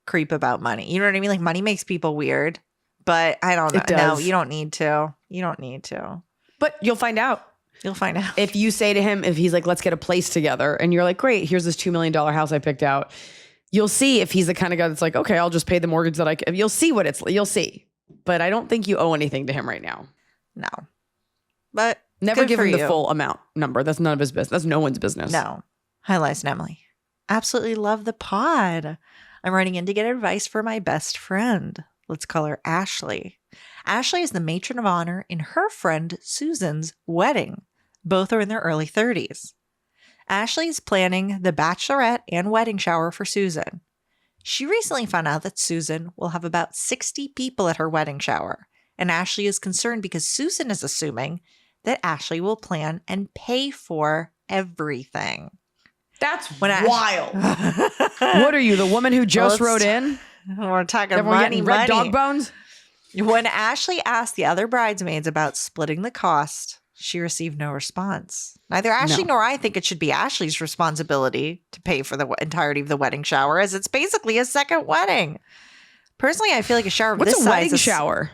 creep about money. You know what I mean? Money makes people weird, but I don't know. It does. No, you don't need to. You don't need to. But you'll find out. You'll find out. If you say to him, if he's like, let's get a place together, and you're like, great, here's this $2 million house I picked out. You'll see if he's the kind of guy that's like, okay, I'll just pay the mortgage that I can. You'll see you'll see. But I don't think you owe anything to him right now. No. But never give him the full amount number. That's none of his business. That's no one's business. No. Hi, Liza and Emily. Absolutely love the pod. I'm writing in to get advice for my best friend. Let's call her Ashley. Ashley is the matron of honor in her friend Susan's wedding. Both are in their early 30s. Ashley is planning the bachelorette and wedding shower for Susan. She recently found out that Susan will have about 60 people at her wedding shower, and Ashley is concerned because Susan is assuming that Ashley will plan and pay for everything. That's wild. What are you, the woman who just wrote in? We're talking Everyone money, red money. dog bones? When Ashley asked the other bridesmaids about splitting the cost, she received no response. Neither Ashley nor I think it should be Ashley's responsibility to pay for the entirety of the wedding shower, as it's basically a second wedding. Personally, I feel like a shower of this size. What's a wedding shower?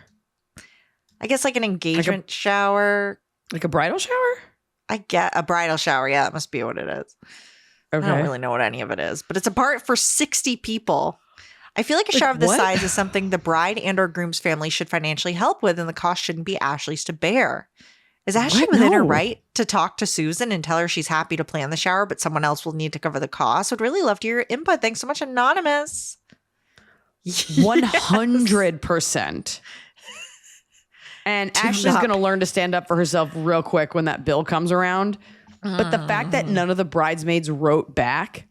I guess an engagement shower. Like a bridal shower? I get a bridal shower. Yeah, that must be what it is. Okay. I don't really know what any of it is, but it's a part for 60 people. I feel like a shower of this size is something the bride and or groom's family should financially help with, and the cost shouldn't be Ashley's to bear. Is Ashley What? within her No. right to talk to Susan and tell her she's happy to plan the shower, but someone else will need to cover the cost? Would really love to hear your input. Thanks so much, Anonymous. 100%. And Ashley's going to learn to stand up for herself real quick when that bill comes around. But the fact that none of the bridesmaids wrote back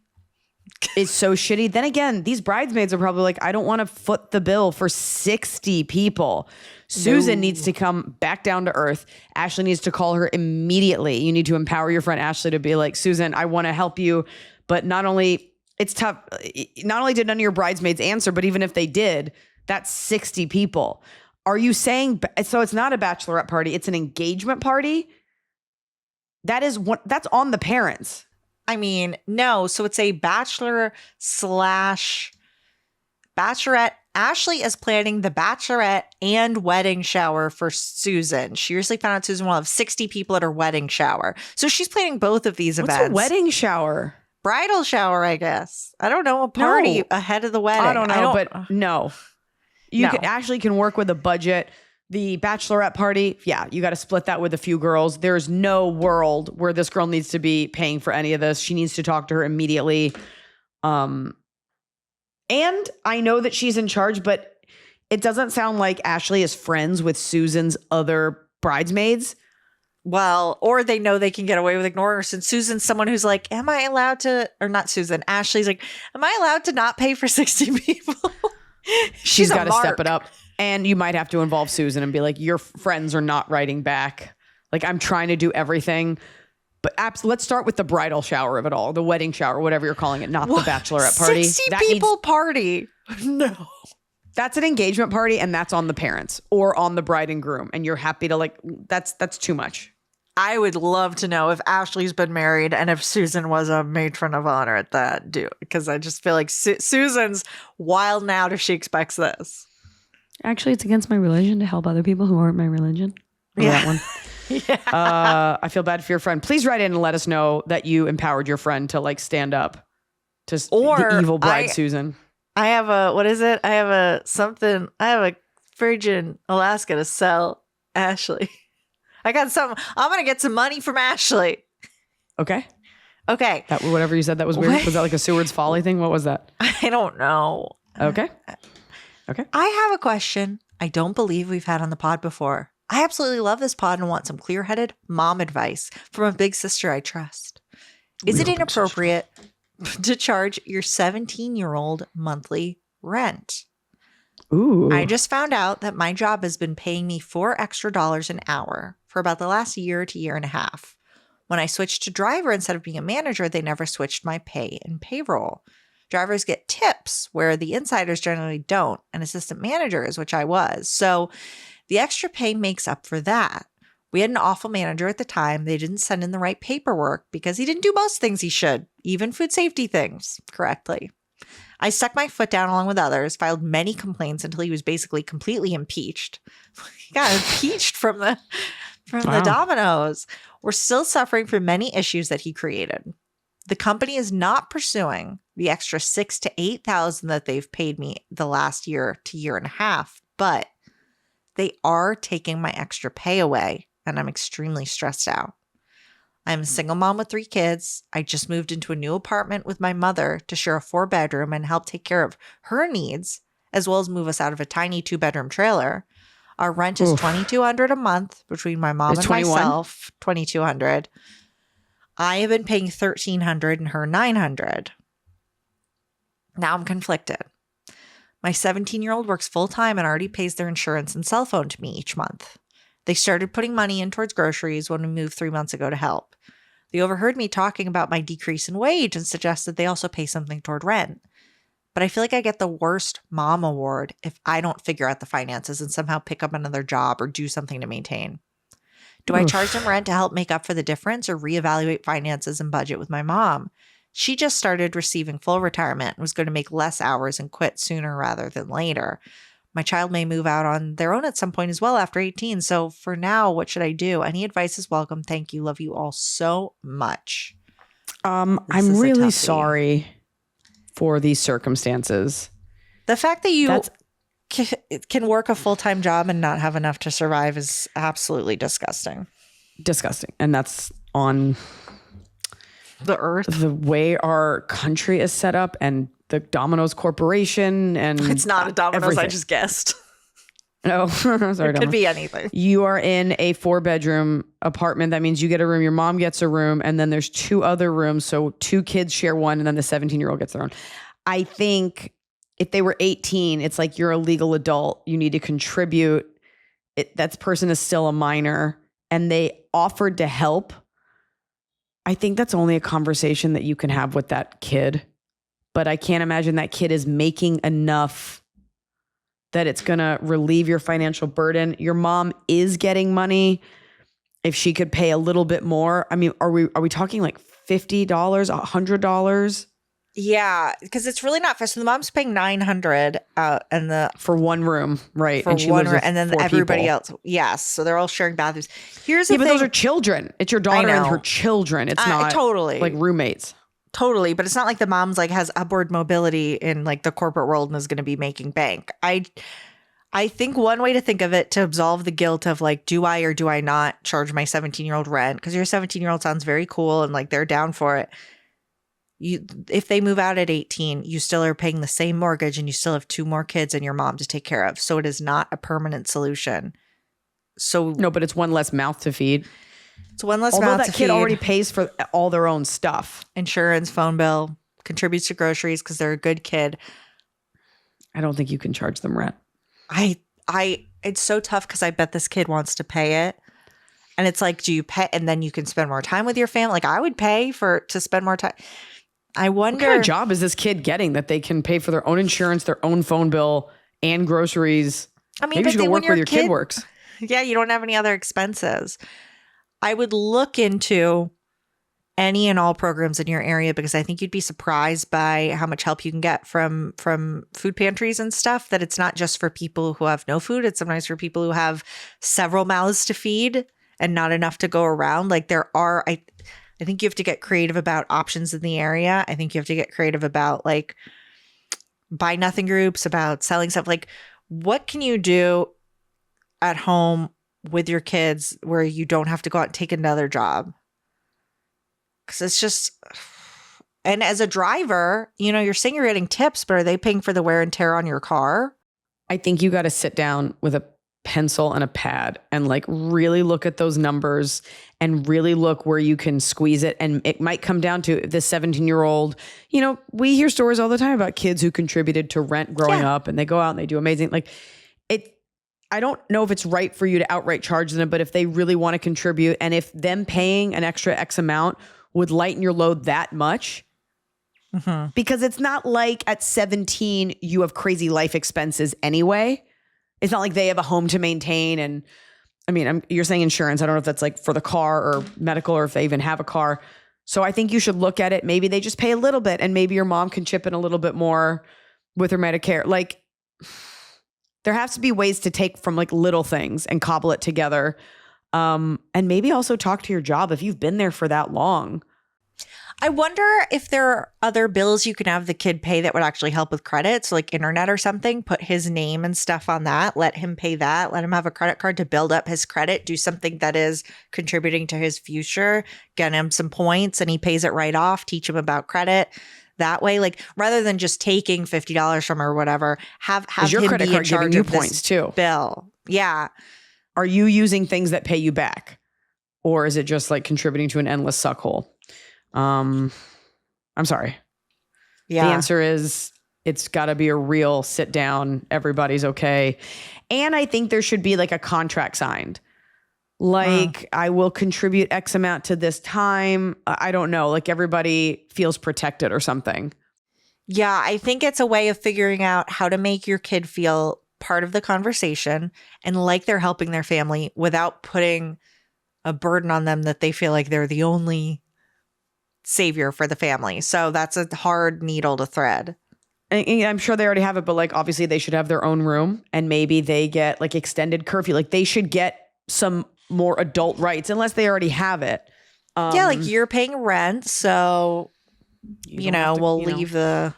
is so shitty. Then again, these bridesmaids are probably like, I don't want to foot the bill for 60 people. Susan needs to come back down to earth. Ashley needs to call her immediately. You need to empower your friend Ashley to be like, Susan, I want to help you. But not only, it's tough. Not only did none of your bridesmaids answer, but even if they did, that's 60 people. Are you saying, so it's not a bachelorette party, it's an engagement party? That's on the parents. I mean, no. So it's a bachelor/bachelorette. Ashley is planning the bachelorette and wedding shower for Susan. She recently found out Susan will have 60 people at her wedding shower. So she's planning both of these events. What's a wedding shower? Bridal shower, I guess. I don't know. A party ahead of the wedding. I don't know, but no. Ashley can work with a budget. The bachelorette party, yeah, you got to split that with a few girls. There's no world where this girl needs to be paying for any of this. She needs to talk to her immediately. And I know that she's in charge, but it doesn't sound like Ashley is friends with Susan's other bridesmaids. Well, or they know they can get away with ignoring her since Susan's someone who's like, am I allowed to, or not Susan, Ashley's like, am I allowed to not pay for 60 people? She's got to step it up. And you might have to involve Susan and be like, your friends are not writing back. Like, I'm trying to do everything. But let's start with the bridal shower of it all, the wedding shower, whatever you're calling it, not the bachelorette party. 60 people party. No. That's an engagement party, and that's on the parents or on the bride and groom. And you're happy to that's too much. I would love to know if Ashley's been married and if Susan was a matron of honor at that, because I just feel like Susan's wild out if she expects this. Actually, it's against my religion to help other people who aren't my religion. That one. Yeah. I feel bad for your friend. Please write in and let us know that you empowered your friend to stand up to the evil bride, Susan. I have a Virgin Alaska to sell Ashley. I got something. I'm going to get some money from Ashley. Okay. That whatever you said, that was weird. What? Was that like a Seward's Folly thing? What was that? I don't know. Okay. I have a question I don't believe we've had on the pod before. I absolutely love this pod and want some clear-headed mom advice from a big sister I trust. Is it inappropriate to charge your 17-year-old monthly rent? Ooh. I just found out that my job has been paying me $4 extra an hour for about the last year to year and a half. When I switched to driver instead of being a manager, they never switched my pay and payroll. Drivers get tips where the insiders generally don't, and assistant managers, which I was. So the extra pay makes up for that. We had an awful manager at the time. They didn't send in the right paperwork because he didn't do most things he should, even food safety things, correctly. I stuck my foot down along with others, filed many complaints until he was basically completely impeached. He got impeached from the Dominoes. We're still suffering from many issues that he created. The company is not pursuing the extra $6,000 to $8,000 that they've paid me the last year to year and a half, but they are taking my extra pay away, and I'm extremely stressed out. I'm a single mom with 3 kids. I just moved into a new apartment with my mother to share a 4-bedroom and help take care of her needs, as well as move us out of a tiny 2-bedroom trailer. Our rent is $2,200 a month between my mom and myself. $2,200. I have been paying $1,300 and her $900. Now I'm conflicted. My 17-year-old works full-time and already pays their insurance and cell phone to me each month. They started putting money in towards groceries when we moved 3 months ago to help. They overheard me talking about my decrease in wage and suggested they also pay something toward rent. But I feel like I get the worst mom award if I don't figure out the finances and somehow pick up another job or do something to maintain. Do I charge them rent to help make up for the difference or reevaluate finances and budget with my mom? She just started receiving full retirement and was going to make less hours and quit sooner rather than later. My child may move out on their own at some point as well after 18. So for now, what should I do? Any advice is welcome. Thank you. Love you all so much. I'm really sorry for these circumstances. The fact that you can work a full-time job and not have enough to survive is absolutely disgusting. disgusting. And that's on The earth. the way our country is set up and the Domino's Corporation and It's not a Domino's. I everything. just guessed. Oh, sorry, It could Domino's. be anything. You are in a 4-bedroom apartment. That means you get a room, your mom gets a room, and then there's 2 other rooms. So 2 kids share one, and then the 17-year-old gets their own. I think if they were 18, it's like you're a legal adult. You need to contribute. That person is still a minor, and they offered to help. I think that's only a conversation that you can have with that kid. But I can't imagine that kid is making enough that it's going to relieve your financial burden. Your mom is getting money. If she could pay a little bit more, I mean, are we talking like $50, $100 Yeah, because it's really not fair. So the mom's paying $900 and the for one room, right? for and she one lives room, with and then 4 everybody people. else. Yes, so they're all sharing bathrooms. Here's the Yeah, but thing. those are children. It's your daughter and know. her children. It's not totally like roommates. Totally, but it's not like the mom's like has upward mobility in like the corporate world and is going to be making bank. I think one way to think of it to absolve the guilt of like, do I or do I not charge my 17-year-old rent? Because your 17-year-old sounds very cool and like they're down for it. If they move out at 18, you still are paying the same mortgage and you still have 2 more kids and your mom to take care of. So it is not a permanent solution. So No, but it's one less mouth to feed. it's one less Although mouth that to kid feed. already pays for all their own stuff. Insurance, phone bill, contributes to groceries because they're a good kid. I don't think you can charge them rent. It's so tough because I bet this kid wants to pay it. And it's like, do you pay? And then you can spend more time with your family. Like I would pay to spend more time. I wonder. What kind of job is this kid getting that they can pay for their own insurance, their own phone bill, and groceries? I mean, Maybe you should go work where your kid works. Yeah, you don't have any other expenses. I would look into any and all programs in your area because I think you'd be surprised by how much help you can get from food pantries and stuff, that it's not just for people who have no food. It's sometimes for people who have several mouths to feed and not enough to go around. Like there are, I think you have to get creative about options in the area. I think you have to get creative about like buy nothing groups, about selling stuff. Like what can you do at home with your kids where you don't have to go out and take another job? Because it's just, and as a driver, you're saying you're getting tips, but are they paying for the wear and tear on your car? I think you got to sit down with a pencil and a pad and like really look at those numbers and really look where you can squeeze it. And it might come down to this 17-year-old, we hear stories all the time about kids who contributed to rent growing up and they go out and they do amazing. Like I don't know if it's right for you to outright charge them, but if they really want to contribute and if them paying an extra X amount would lighten your load that much, because it's not like at 17, you have crazy life expenses anyway. It's not like they have a home to maintain. And I mean, you're saying insurance. I don't know if that's like for the car or medical or if they even have a car. So I think you should look at it. Maybe they just pay a little bit and maybe your mom can chip in a little bit more with her Medicare. Like there has to be ways to take from like little things and cobble it together. And maybe also talk to your job if you've been there for that long. I wonder if there are other bills you can have the kid pay that would actually help with credit. So like internet or something, put his name and stuff on that. Let him pay that. Let him have a credit card to build up his credit. Do something that is contributing to his future. Get him some points and he pays it right off. Teach him about credit. That way, like rather than just taking $50 from her or whatever, have your him credit be card in charge giving you of points this too. bill. Yeah. Are you using things that pay you back? Or is it just like contributing to an endless suck hole? I'm sorry. Yeah. The answer is it's got to be a real sit down. Everybody's okay. And I think there should be like a contract signed. Like I will contribute X amount to this time. I don't know. Like everybody feels protected or something. Yeah, I think it's a way of figuring out how to make your kid feel part of the conversation and like they're helping their family without putting a burden on them that they feel like they're the only savior for the family. So that's a hard needle to thread. And I'm sure they already have it, but like obviously they should have their own room and maybe they get like extended curfew. Like they should get some more adult rights unless they already have it. Yeah, like you're paying rent, so we'll leave your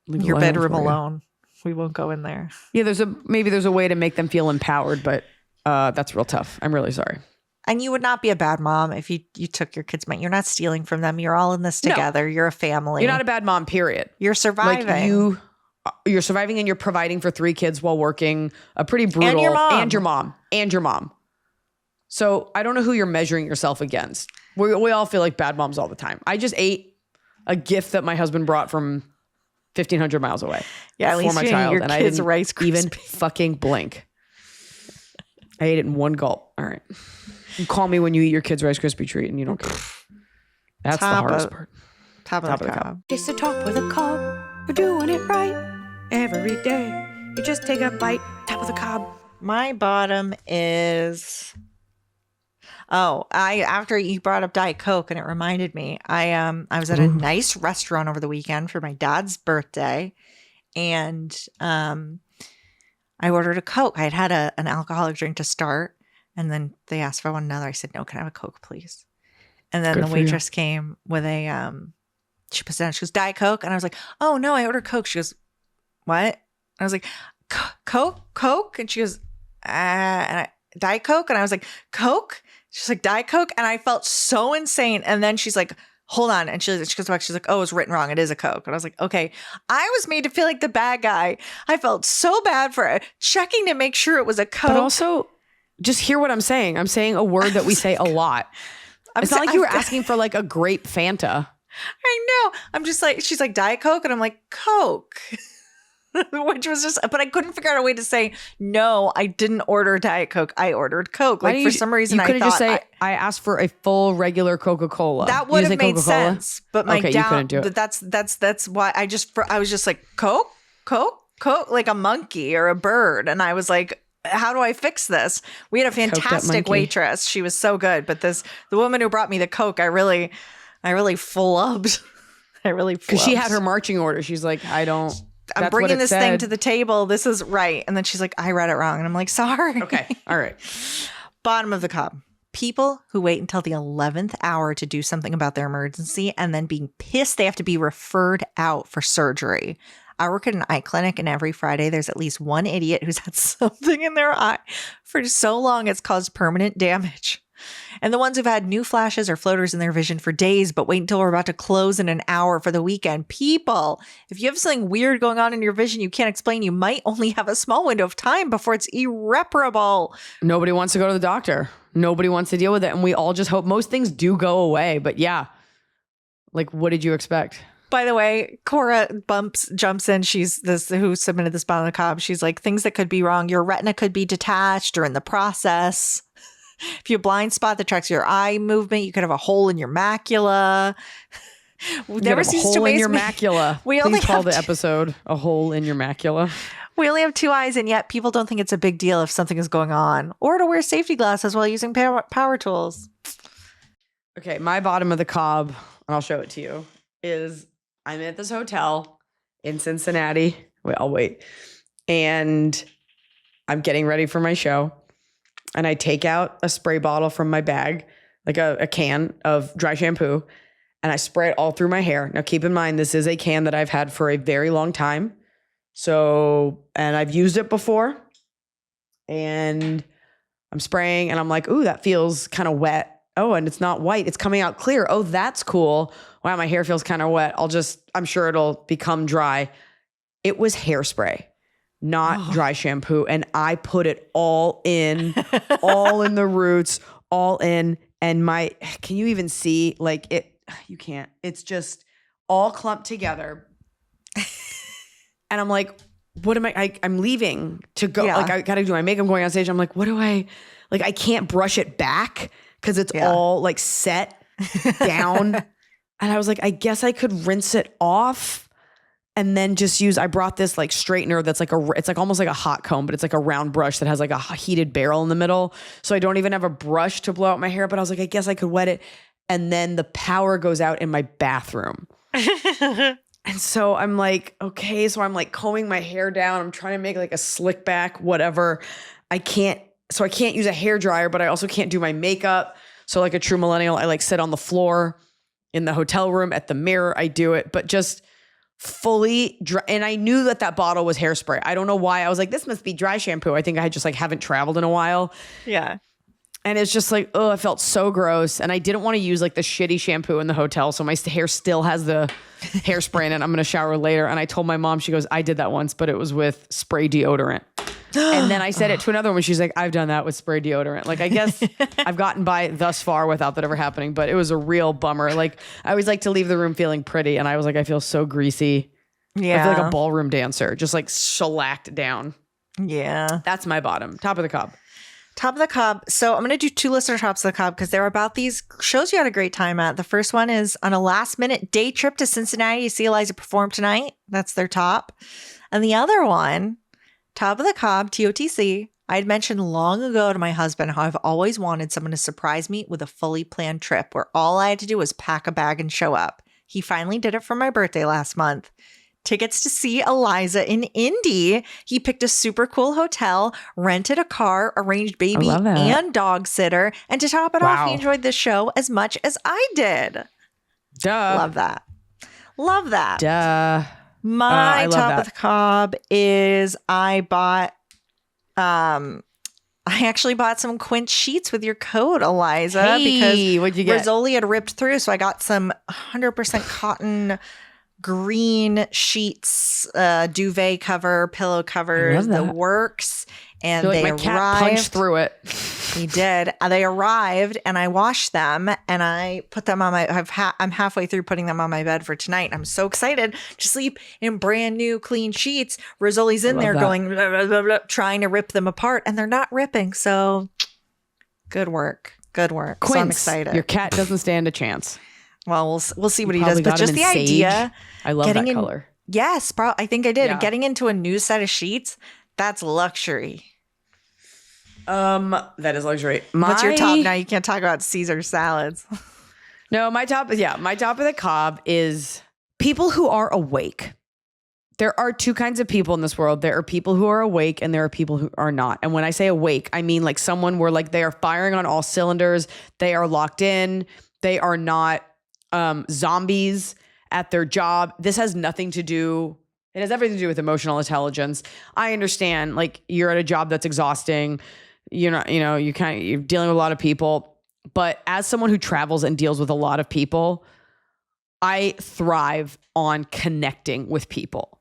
bedroom alone. We won't go in there. Yeah, maybe there's a way to make them feel empowered, but that's real tough. I'm really sorry. And you would not be a bad mom if you took your kids' money. You're not stealing from them. You're all in this together. You're a family. You're not a bad mom, period. You're surviving. Like you're surviving and you're providing for 3 kids while working a pretty brutal. And your mom. And your mom. So I don't know who you're measuring yourself against. We all feel like bad moms all the time. I just ate a gift that my husband brought from 1,500 miles away. Yeah, at least for my you ate child, your and I kids' didn't Rice Krispies. even fucking blink. I ate it in one gulp. All right. You call me when you eat your kid's Rice Krispie treat and you don't care. That's the hardest part. Top of the cob. It's the top of the cob. We're doing it right every day. You just take a bite. Top of the cob. My bottom is... after you brought up Diet Coke and it reminded me, I was at a nice restaurant over the weekend for my dad's birthday, and I ordered a Coke. I had an alcoholic drink to start, and then they asked if I want another. I said, no, can I have a Coke, please? And then the waitress came with she put it down. She goes, Diet Coke? And I was like, oh, no, I ordered Coke. She goes, what? I was like, Coke? And she goes, Diet Coke? And I was like, Coke? She's like, Diet Coke? And I felt so insane. And then she's like, hold on. And she goes back. She's like, oh, it's written wrong. It is a Coke. And I was like, okay. I was made to feel like the bad guy. I felt so bad for it. Checking to make sure it was a Coke. But also, just hear what I'm saying. I'm saying a word that we say a lot. It's not like you were asking for like a grape Fanta. I know. I'm just like, she's like, Diet Coke? And I'm like, Coke. Which was just, but I couldn't figure out a way to say, no, I didn't order Diet Coke. I ordered Coke. Like, for some reason, I thought. You couldn't just say, I asked for a full regular Coca-Cola. That would have made Coca-Cola? Sense. But my dad, you couldn't do it. That's why I was just like, Coke, like a monkey or a bird. And I was like, how do I fix this? We had a fantastic waitress. She was so good. But the woman who brought me the Coke, I really flubbed. Because she had her marching order. She's like, I'm bringing this thing to the table. This is right. And then she's like, I read it wrong. And I'm like, sorry. Okay. All right. Bottom of the cob. People who wait until the 11th hour to do something about their emergency and then being pissed they have to be referred out for surgery. I work at an eye clinic, and every Friday there's at least one idiot who's had something in their eye for so long it's caused permanent damage. And the ones who've had new flashes or floaters in their vision for days, but wait until we're about to close in an hour for the weekend. People, if you have something weird going on in your vision you can't explain, you might only have a small window of time before it's irreparable. Nobody wants to go to the doctor. Nobody wants to deal with it. And we all just hope most things do go away. But yeah, like, what did you expect? By the way, Cora jumps in. She's who submitted this bottom of the cob. She's like, things that could be wrong. Your retina could be detached or in the process. If you blind spot that tracks your eye movement, you could have a hole in your macula. Never seems to amaze me. Macula. Please call the episode "A Hole in Your Macula." We only have 2 eyes, and yet people don't think it's a big deal if something is going on, or to wear safety glasses while using power tools. Okay, my bottom of the cob, and I'll show it to you, is I'm at this hotel in Cincinnati. Wait, I'll wait. And I'm getting ready for my show. And I take out a spray bottle from my bag, like a can of dry shampoo, and I spray it all through my hair. Now, keep in mind, this is a can that I've had for a very long time. So, and I've used it before. And I'm spraying, and I'm like, ooh, that feels kind of wet. Oh, and it's not white. It's coming out clear. Oh, that's cool. Wow, my hair feels kind of wet. I'm sure it'll become dry. It was hairspray. Not dry shampoo. And I put it all in the roots, all in. And can you even see like it? You can't. It's just all clumped together. And I'm like, what am I'm leaving to go. Yeah. Like, I got to do my makeup. I'm going on stage. I'm like, I can't brush it back because it's all like set down. And I was like, I guess I could rinse it off. And then just I brought this like straightener that's like it's like almost like a hot comb, but it's like a round brush that has like a heated barrel in the middle. So I don't even have a brush to blow out my hair, but I was like, I guess I could wet it. And then the power goes out in my bathroom. And so I'm like, okay. So I'm like combing my hair down. I'm trying to make like a slick back, whatever. I can't use a hair dryer, but I also can't do my makeup. So like a true millennial, I like sit on the floor in the hotel room at the mirror. I do it, but just fully dry. And I knew that bottle was hairspray. I don't know why. I was like, this must be dry shampoo. I think I just like haven't traveled in a while. Yeah. And it's just like, oh, I felt so gross. And I didn't want to use like the shitty shampoo in the hotel. So my hair still has the hairspray in it. I'm going to shower later. And I told my mom, she goes, I did that once, but it was with spray deodorant. And then I said it to another one. She's like, I've done that with spray deodorant. Like, I guess I've gotten by thus far without that ever happening, but it was a real bummer. Like, I always like to leave the room feeling pretty. And I was like, I feel so greasy. Yeah. I feel like a ballroom dancer, just like shellacked down. Yeah. That's my bottom. Top of the cob. Top of the cob. So I'm going to do 2 listener tops of the cob because they're about these shows you had a great time at. The first one is on a last minute day trip to Cincinnati to see Iliza perform tonight. That's their top. And the other one, top of the cob, TOTC. I had mentioned long ago to my husband how I've always wanted someone to surprise me with a fully planned trip where all I had to do was pack a bag and show up. He finally did it for my birthday last month. Tickets to see Iliza in Indy. He picked a super cool hotel, rented a car, arranged baby and dog sitter. And to top it off, he enjoyed the show as much as I did. Duh. Love that. Love that. Duh. My top of the cob is I actually bought some Quince sheets with your code, Iliza, because what'd you get? Rizzoli had ripped through. So I got some 100% cotton green sheets, duvet cover, pillow covers, the works. And like they my cat punched through it. He did. They arrived and I washed them and I put them on I'm halfway through putting them on my bed for tonight. I'm so excited to sleep in brand new clean sheets. Rizzoli's in there going, blah, blah, blah, blah, trying to rip them apart and they're not ripping. So good work. Good work. Quince, so I'm excited. Your cat doesn't stand a chance. Well, we'll see what he does. But just the idea. I love that color. Yes, I think I did. Yeah. Getting into a new set of sheets, that's luxury. That is luxury. What's your top now? You can't talk about Caesar salads. No, my top of the cob is people who are awake. There are 2 kinds of people in this world. There are people who are awake and there are people who are not. And when I say awake, I mean like someone where like they are firing on all cylinders. They are locked in. They are not zombies at their job. This has nothing to do. It has everything to do with emotional intelligence. I understand like you're at a job that's exhausting. You're not, you're dealing with a lot of people, but as someone who travels and deals with a lot of people, I thrive on connecting with people.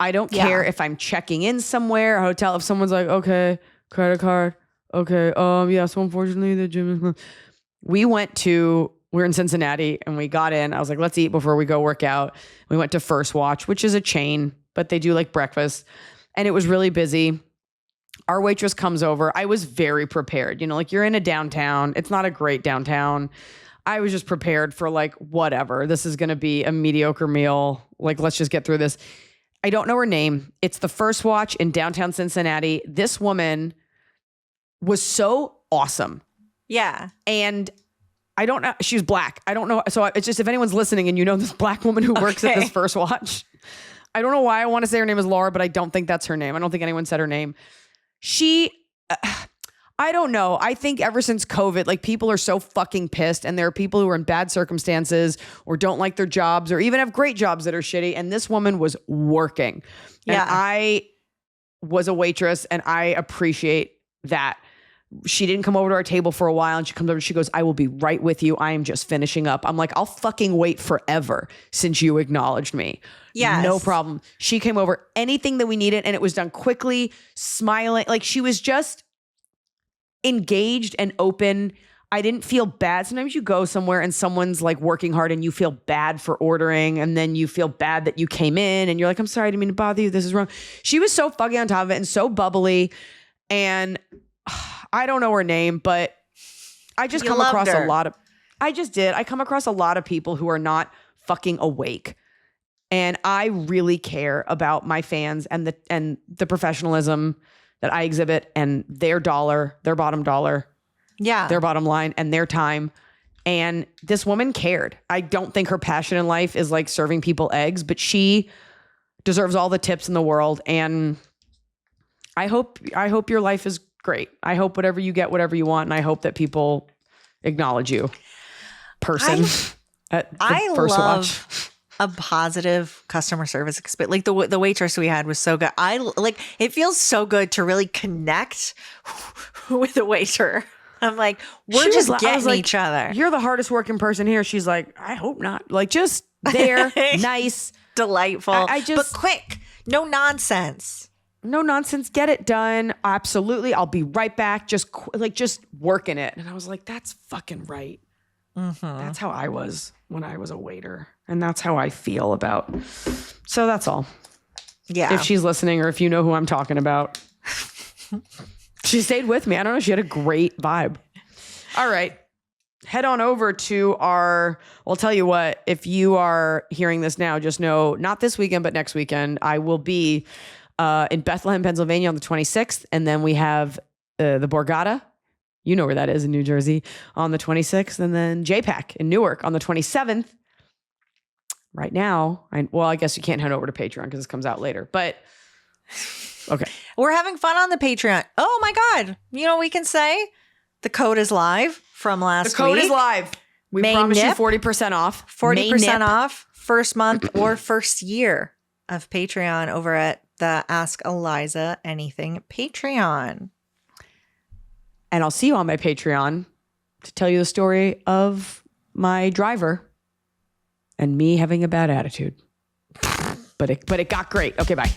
I don't care if I'm checking in somewhere, a hotel, if someone's like, okay, credit card. Okay. So unfortunately the gym is closed. We're in Cincinnati and we got in. I was like, let's eat before we go work out. We went to First Watch, which is a chain, but they do like breakfast. And it was really busy. Our waitress comes over. I was very prepared. Like you're in a downtown. It's not a great downtown. I was just prepared for like, whatever. This is going to be a mediocre meal. Like, let's just get through this. I don't know her name. It's the First Watch in downtown Cincinnati. This woman was so awesome. Yeah. And I don't know. She was black. I don't know. So it's just if anyone's listening and you know this black woman who works at this First Watch, I don't know why I want to say her name is Laura, but I don't think that's her name. I don't think anyone said her name. I don't know. I think ever since COVID, like people are so fucking pissed and there are people who are in bad circumstances or don't like their jobs or even have great jobs that are shitty. And this woman was working. Yeah. And I was a waitress and I appreciate that. She didn't come over to our table for a while and she comes over and she goes, I will be right with you. I am just finishing up. I'm like, I'll fucking wait forever since you acknowledged me. Yes. No problem. She came over, anything that we needed and it was done quickly, smiling. Like she was just engaged and open. I didn't feel bad. Sometimes you go somewhere and someone's like working hard and you feel bad for ordering and then you feel bad that you came in and you're like, I'm sorry, I didn't mean to bother you. This is wrong. She was so fucking on top of it and so bubbly. And I don't know her name, but I just come across a lot of, I come across a lot of people who are not fucking awake. And I really care about my fans and the professionalism that I exhibit and their dollar, their bottom dollar, their bottom line and their time. And this woman cared. I don't think her passion in life is like serving people eggs, but she deserves all the tips in the world. And I hope your life is great. I hope whatever you get, whatever you want. And I hope that people acknowledge you person at the First Watch. A positive customer service experience. Like the waitress we had was so good. It feels so good to really connect with the waiter. I'm like, we're She just was- I getting was like, each other. You're the hardest working person here. She's like, I hope not. Like, just there, nice, Delightful. I just- but quick. No nonsense. no nonsense, get it done. Absolutely. I'll be right back. Just working it. And I was like, that's fucking right. That's how I was when I was a waiter. And that's how I feel about. So that's all. Yeah. If she's listening or if you know who I'm talking about. She stayed with me. I don't know. She had a great vibe. All right. Head on over to our, well, I'll tell you what, if you are hearing this now, just know not this weekend, but next weekend, I will be in Bethlehem, Pennsylvania on the 26th. And then we have the Borgata. You know where that is in New Jersey on the 26th. And then JPAC in Newark on the 27th. Right now, I guess you can't head over to Patreon because this comes out later. But okay. We're having fun on the Patreon. Oh my God. You know what we can say? The code is live from last week. The code is live. We May promise you nip. 40% off. 40% off first month or first year of Patreon over at the Ask Iliza Anything Patreon. And I'll see you on my Patreon to tell you the story of my driver and me having a bad attitude. But it got great. Okay, bye.